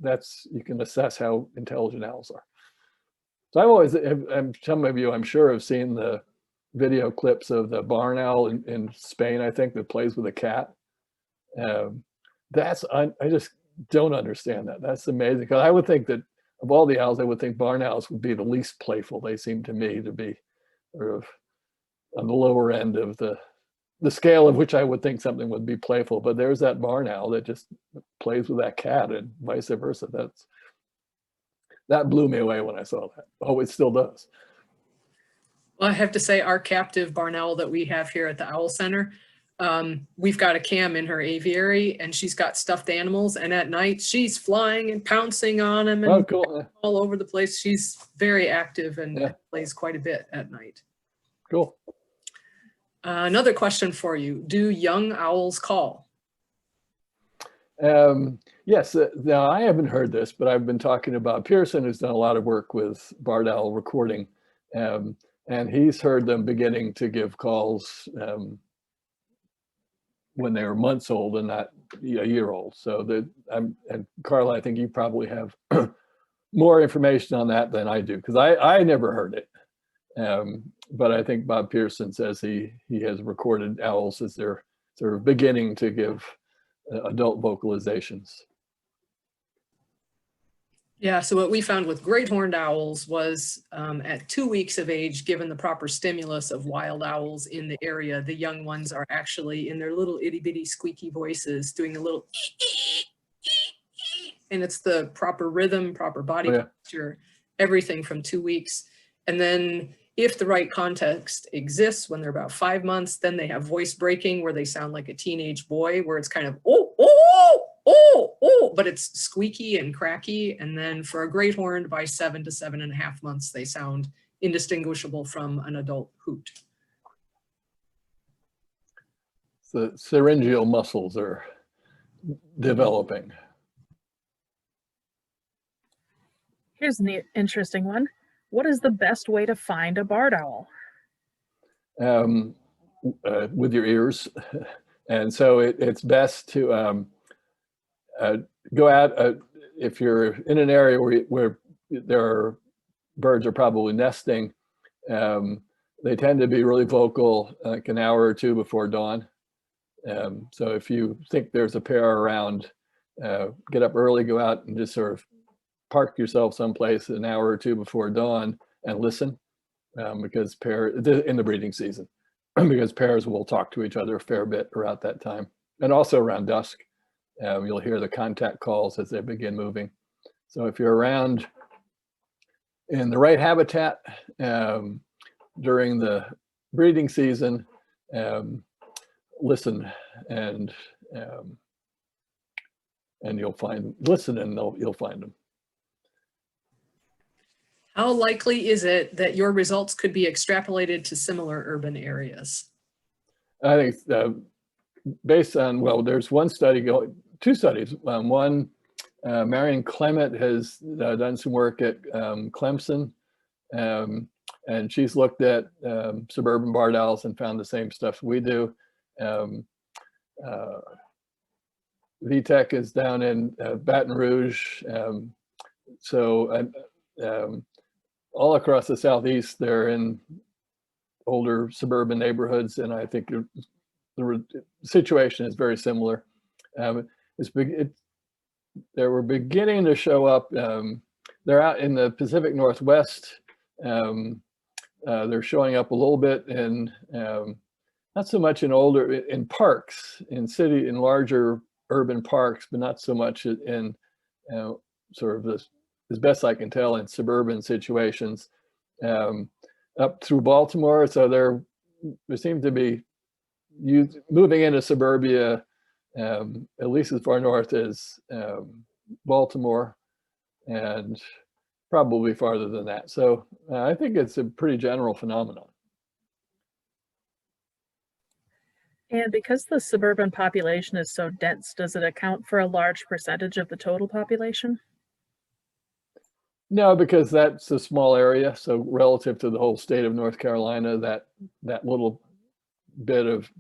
that's, you can assess how intelligent owls are. So some of you, I'm sure, have seen the video clips of the barn owl in Spain, I think, that plays with a cat. I just don't understand that. That's amazing, because I would think that of all the owls, I would think barn owls would be the least playful. They seem to me to be sort of on the lower end of the scale of which I would think something would be playful. But there's that barn owl that just plays with that cat, and vice versa. That blew me away when I saw that. Oh, it still does. Well, I have to say, our captive barn owl that we have here at the Owl Center, we've got a cam in her aviary, and she's got stuffed animals, and at night she's flying and pouncing on them and cool. all over the place. She's very active and plays quite a bit at night. Cool. Another question for you. Do young owls call? Yes. Now, I haven't heard this, but I've been talking about Pearson, who's done a lot of work with barred owl recording, and he's heard them beginning to give calls when they were months old and not a year old. So and Carla, I think you probably have more information on that than I do, because I never heard it. But I think Bob Pearson says he has recorded owls as they're sort of beginning to give adult vocalizations. Yeah, so what we found with great horned owls was at 2 weeks of age, given the proper stimulus of wild owls in the area, the young ones are actually in their little itty bitty squeaky voices doing a little and it's the proper rhythm, proper body posture, everything from 2 weeks. And then if the right context exists when they're about 5 months, then they have voice breaking where they sound like a teenage boy, where it's kind of, oh, oh, oh, oh, but it's squeaky and cracky. And then for a great horned, by 7 to 7.5 months, they sound indistinguishable from an adult hoot. The syringeal muscles are developing. Here's an interesting one. What is the best way to find a barred owl? With your ears. And so it's best to go out, if you're in an area where birds are probably nesting, they tend to be really vocal like an hour or two before dawn. So if you think there's a pair around, get up early, go out and just sort of park yourself someplace an hour or two before dawn and listen, because in the breeding season, because pairs will talk to each other a fair bit around that time. And also around dusk, you'll hear the contact calls as they begin moving. So if you're around in the right habitat during the breeding season, listen and you'll find them. How likely is it that your results could be extrapolated to similar urban areas? I think based on, well, there's one study, two studies. One, Marion Clement has done some work at Clemson, and she's looked at suburban barred owls and found the same stuff we do. VTech is down in Baton Rouge. All across the Southeast, they're in older suburban neighborhoods, and I think the situation is very similar. They were beginning to show up. They're out in the Pacific Northwest. They're showing up a little bit in, not so much in parks, in larger urban parks, but not so much in sort of this, as best I can tell, in suburban situations, up through Baltimore. So there seem to be moving into suburbia, at least as far north as Baltimore, and probably farther than that. So I think it's a pretty general phenomenon. And because the suburban population is so dense, does it account for a large percentage of the total population? No, because that's a small area. So relative to the whole state of North Carolina, that little bit of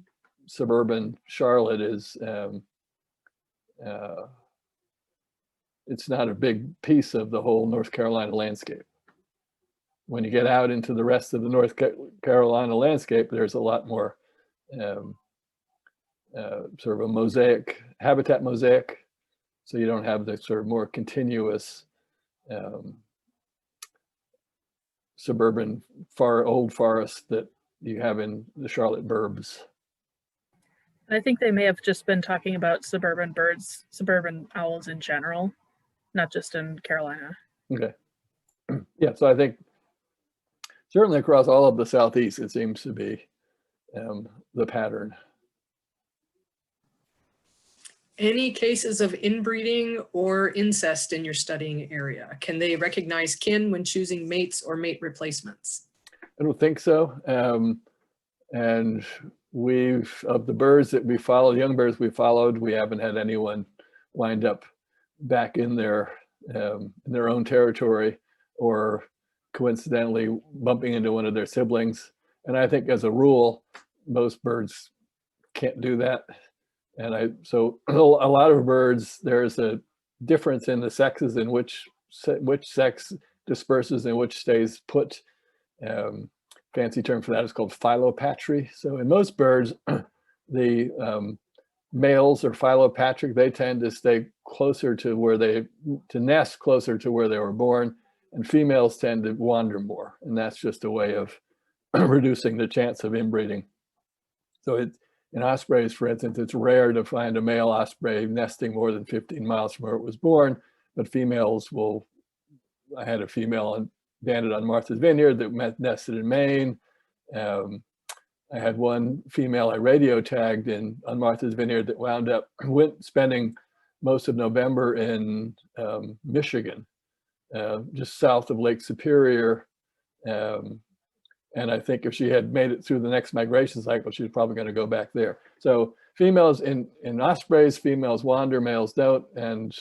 suburban Charlotte is, it's not a big piece of the whole North Carolina landscape. When you get out into the rest of the North Carolina landscape, there's a lot more sort of a mosaic, habitat mosaic. So you don't have the sort of more continuous suburban old forest that you have in the Charlotte burbs. I think they may have just been talking about suburban birds, suburban owls in general, not just in Carolina. Okay. Yeah, so I think certainly across all of the Southeast, it seems to be the pattern. Any cases of inbreeding or incest in your studying area? Can they recognize kin when choosing mates or mate replacements? I don't think so. And of the birds that we followed, young birds we followed, we haven't had anyone wind up back in their own territory or coincidentally bumping into one of their siblings. And I think as a rule, most birds can't do that. And so a lot of birds, there's a difference in the sexes in which sex disperses and which stays put. Fancy term for that is called philopatry. So in most birds, the males are philopatric. They tend to stay closer to to nest closer to where they were born, and females tend to wander more. And that's just a way of reducing the chance of inbreeding. So in ospreys, for instance, it's rare to find a male osprey nesting more than 15 miles from where it was born, but females will. I had a female banded on Martha's Vineyard that nested in Maine. I had one female I radio tagged on Martha's Vineyard that wound up spending most of November in Michigan, just south of Lake Superior. And I think if she had made it through the next migration cycle, she's probably going to go back there. So females in ospreys, females wander, males don't. And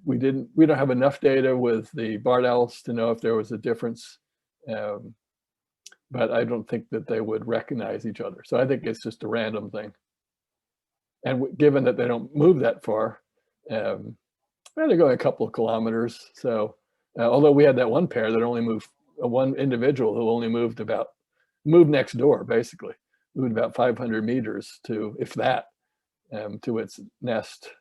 we don't have enough data with the barred owls to know if there was a difference. But I don't think that they would recognize each other. So I think it's just a random thing. And given that they don't move that far, they're going a couple of kilometers. So although we had that one pair that only moved, one individual who only moved next door, basically, moved about 500 meters to, if that, to its nest.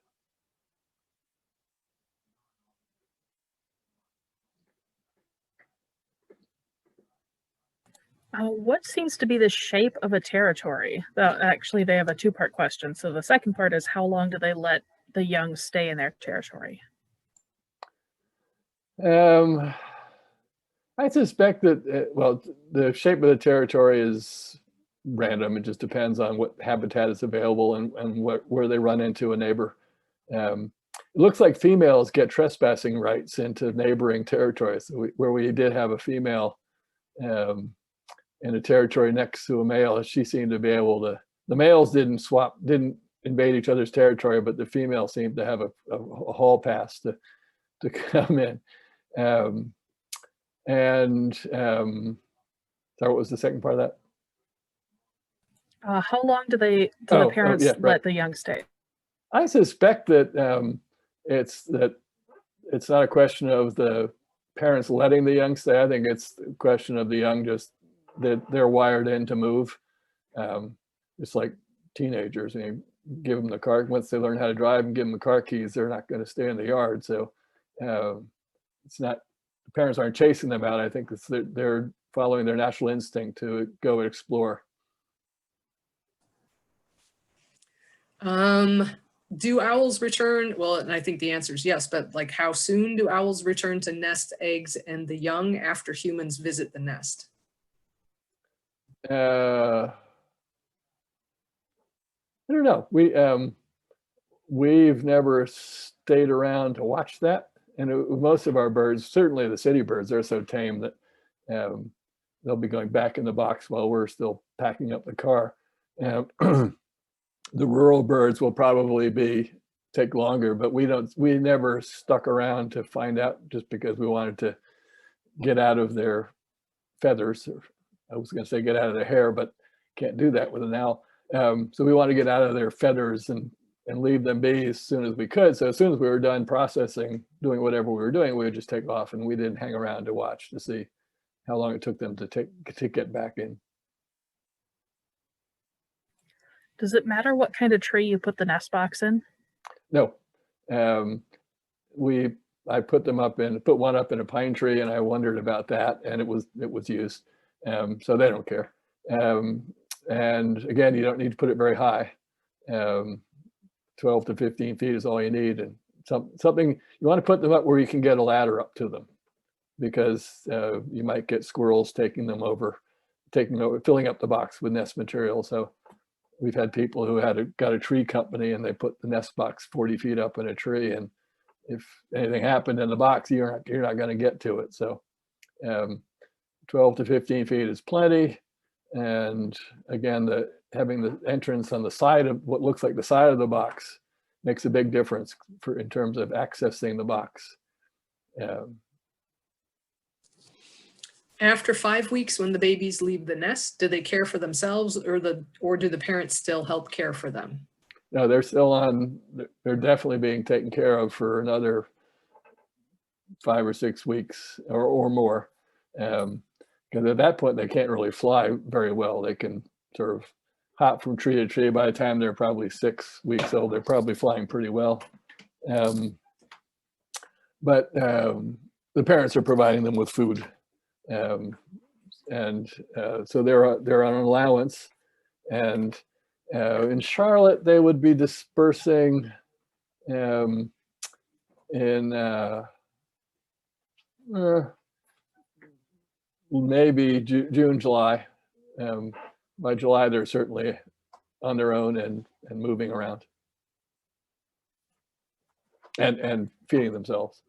What seems to be the shape of a territory? Actually, they have a two-part question. So the second part is, how long do they let the young stay in their territory? I suspect that, well, the shape of the territory is random. It just depends on what habitat is available and where they run into a neighbor. It looks like females get trespassing rights into neighboring territories. Where we did have a female in a territory next to a male, she seemed to be able to, the males didn't invade each other's territory, but the female seemed to have a hall pass to come in. So what was the second part of that? How long do the parents let the young stay? I suspect that it's not a question of the parents letting the young stay. I think it's a question of the young just that they're wired in to move. It's like teenagers. You give them the car, once they learn how to drive and give them the car keys, they're not going to stay in the yard. So it's not, the parents aren't chasing them out. I think it's they're following their natural instinct to go and explore. Do owls return? Well, and I think the answer is yes, but like how soon do owls return to nest eggs and the young after humans visit the nest? I don't know. We've never stayed around to watch that. And most of our birds, certainly the city birds, they're so tame that they'll be going back in the box while we're still packing up the car. The rural birds will probably take longer, but we never stuck around to find out just because we wanted to get out of their feathers. I was going to say get out of their hair, but can't do that with an owl. So we want to get out of their feathers and leave them be as soon as we could. So as soon as we were done processing, doing whatever we were doing, we would just take off, and we didn't hang around to watch to see how long it took them to get back in. Does it matter what kind of tree you put the nest box in? No. I put one up in a pine tree, and I wondered about that, and it was used. So they don't care. And again, you don't need to put it very high. 12 to 15 feet is all you need. And something, you want to put them up where you can get a ladder up to them, because you might get squirrels taking them over, filling up the box with nest material. So we've had people who got a tree company, and they put the nest box 40 feet up in a tree, and if anything happened in the box, you're not going to get to it. So 12 to 15 feet is plenty. And again, having the entrance on the side of what looks like the side of the box makes a big difference in terms of accessing the box. After 5 weeks, when the babies leave the nest, do they care for themselves, or do the parents still help care for them? No, they're definitely being taken care of for another 5 or 6 weeks or more. Because at that point, they can't really fly very well. They can sort of hop from tree to tree. By the time they're probably 6 weeks old, they're probably flying pretty well. But the parents are providing them with food. So they're on allowance. And in Charlotte, they would be dispersing in maybe June, July. By July, they're certainly on their own and moving around and feeding themselves.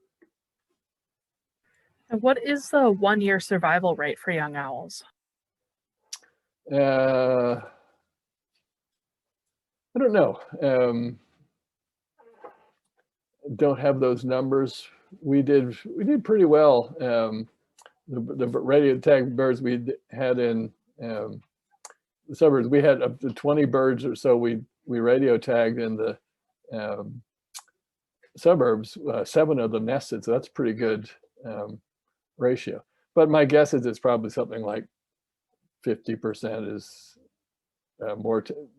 And what is the 1-year survival rate for young owls? I don't know. Don't have those numbers. We did pretty well. The radio tagged birds we had in the suburbs, we had up to 20 birds or so we radio tagged in the suburbs. 7 of them nested, so that's pretty good ratio. But my guess is it's probably something like 50% is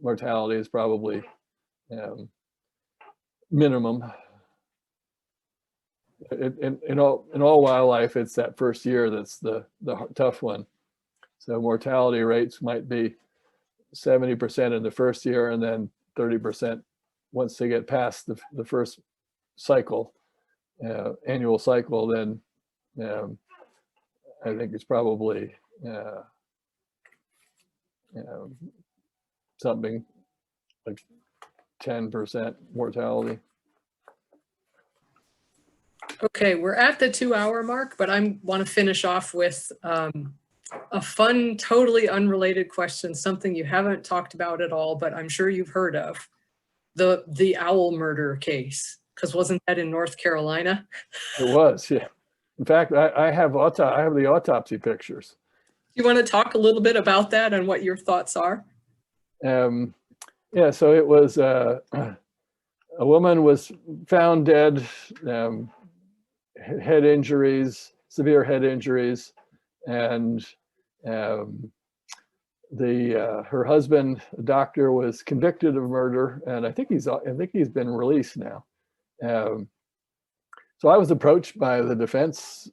mortality is probably minimum. In all wildlife, it's that first year that's the tough one. So mortality rates might be 70% in the first year, and then 30% once they get past the first cycle, annual cycle. Then I think it's probably something like 10% mortality. Okay, we're at the 2-hour mark, but I want to finish off with a fun, totally unrelated question, something you haven't talked about at all, but I'm sure you've heard of, the owl murder case, because wasn't that in North Carolina? It was, yeah. In fact, I have the autopsy pictures. You want to talk a little bit about that and what your thoughts are? Yeah, so it was a woman was found dead, head injuries, severe head injuries, and her husband, a doctor, was convicted of murder, and I think he's been released now. So I was approached by the defense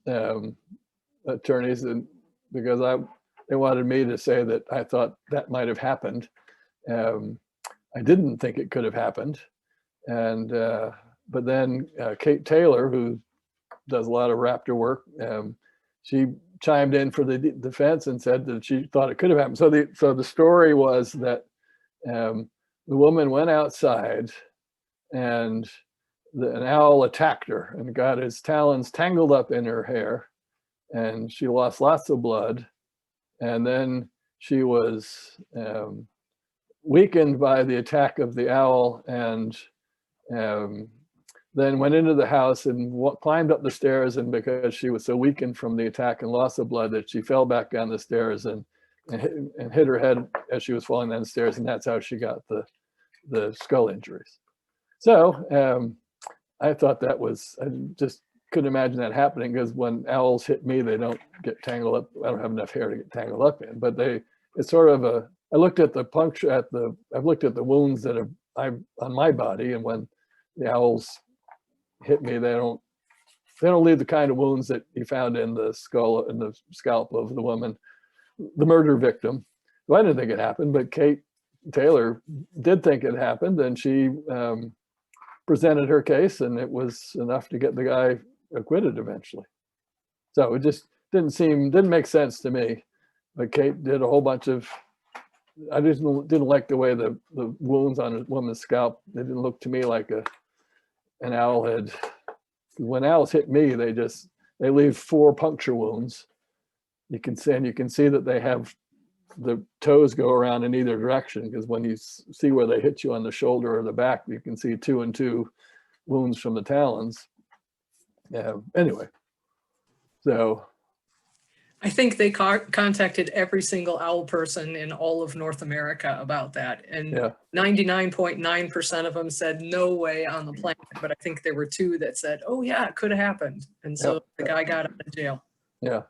attorneys, and because they wanted me to say that I thought that might have happened. I didn't think it could have happened, and but then Kate Taylor, who does a lot of raptor work, she chimed in for the defense and said that she thought it could have happened. So the story was that the woman went outside, and an owl attacked her and got his talons tangled up in her hair, and she lost lots of blood, and then she was weakened by the attack of the owl, and then went into the house and climbed up the stairs, and because she was so weakened from the attack and loss of blood that she fell back down the stairs and hit her head as she was falling down the stairs, and that's how she got the skull injuries. So I thought that was, I just couldn't imagine that happening, because when owls hit me, they don't get tangled up. I don't have enough hair to get tangled up in, but it's sort of I looked at the puncture I've looked at the wounds that I've on my body, and when the owls hit me, they don't leave the kind of wounds that you found in the skull and the scalp of the woman, the murder victim. So I didn't think it happened, but Kate Taylor did think it happened, and she presented her case, and it was enough to get the guy acquitted eventually. So it just didn't make sense to me. But Kate did a whole bunch of, I just didn't like the way the wounds on a woman's scalp, they didn't look to me like an owl had. When owls hit me, they leave 4 puncture wounds. You can see that they have the toes go around in either direction, because when you see where they hit you on the shoulder or the back, you can see 2 and 2 wounds from the talons. Anyway, so I think they contacted every single owl person in all of North America about that. And 99.9% of them said no way on the planet. But I think there were 2 that said, oh yeah, it could have happened. And so the guy got out of jail. Yeah.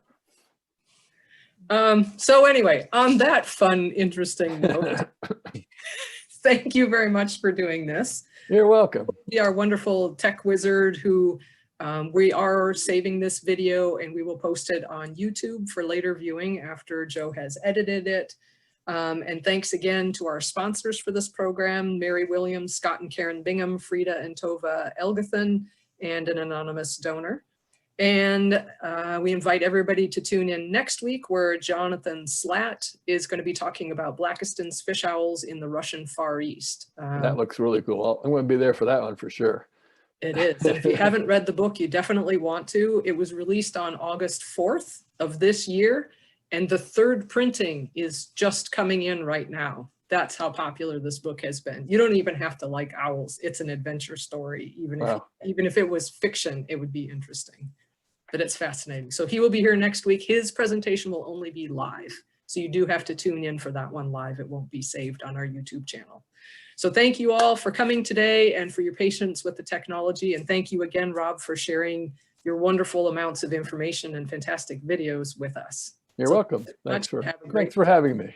So anyway, on that fun, interesting note, thank you very much for doing this. You're welcome. Be our wonderful tech wizard who we are saving this video and we will post it on YouTube for later viewing after Joe has edited it. And thanks again to our sponsors for this program, Mary Williams, Scott and Karen Bingham, Frida and Tova Elgathan, and an anonymous donor. And we invite everybody to tune in next week where Jonathan Slatt is going to be talking about Blakiston's fish owls in the Russian Far East. That looks really cool. I'm going to be there for that one for sure. It is. And if you haven't read the book, you definitely want to. It was released on August 4th of this year, and the third printing is just coming in right now. That's how popular this book has been. You don't even have to like owls. It's an adventure story. Even if it was fiction, it would be interesting. But it's fascinating. So he will be here next week. His presentation will only be live. So you do have to tune in for that one live. It won't be saved on our YouTube channel. So thank you all for coming today and for your patience with the technology. And thank you again, Rob, for sharing your wonderful amounts of information and fantastic videos with us. You're welcome. Thanks for Have a great having me.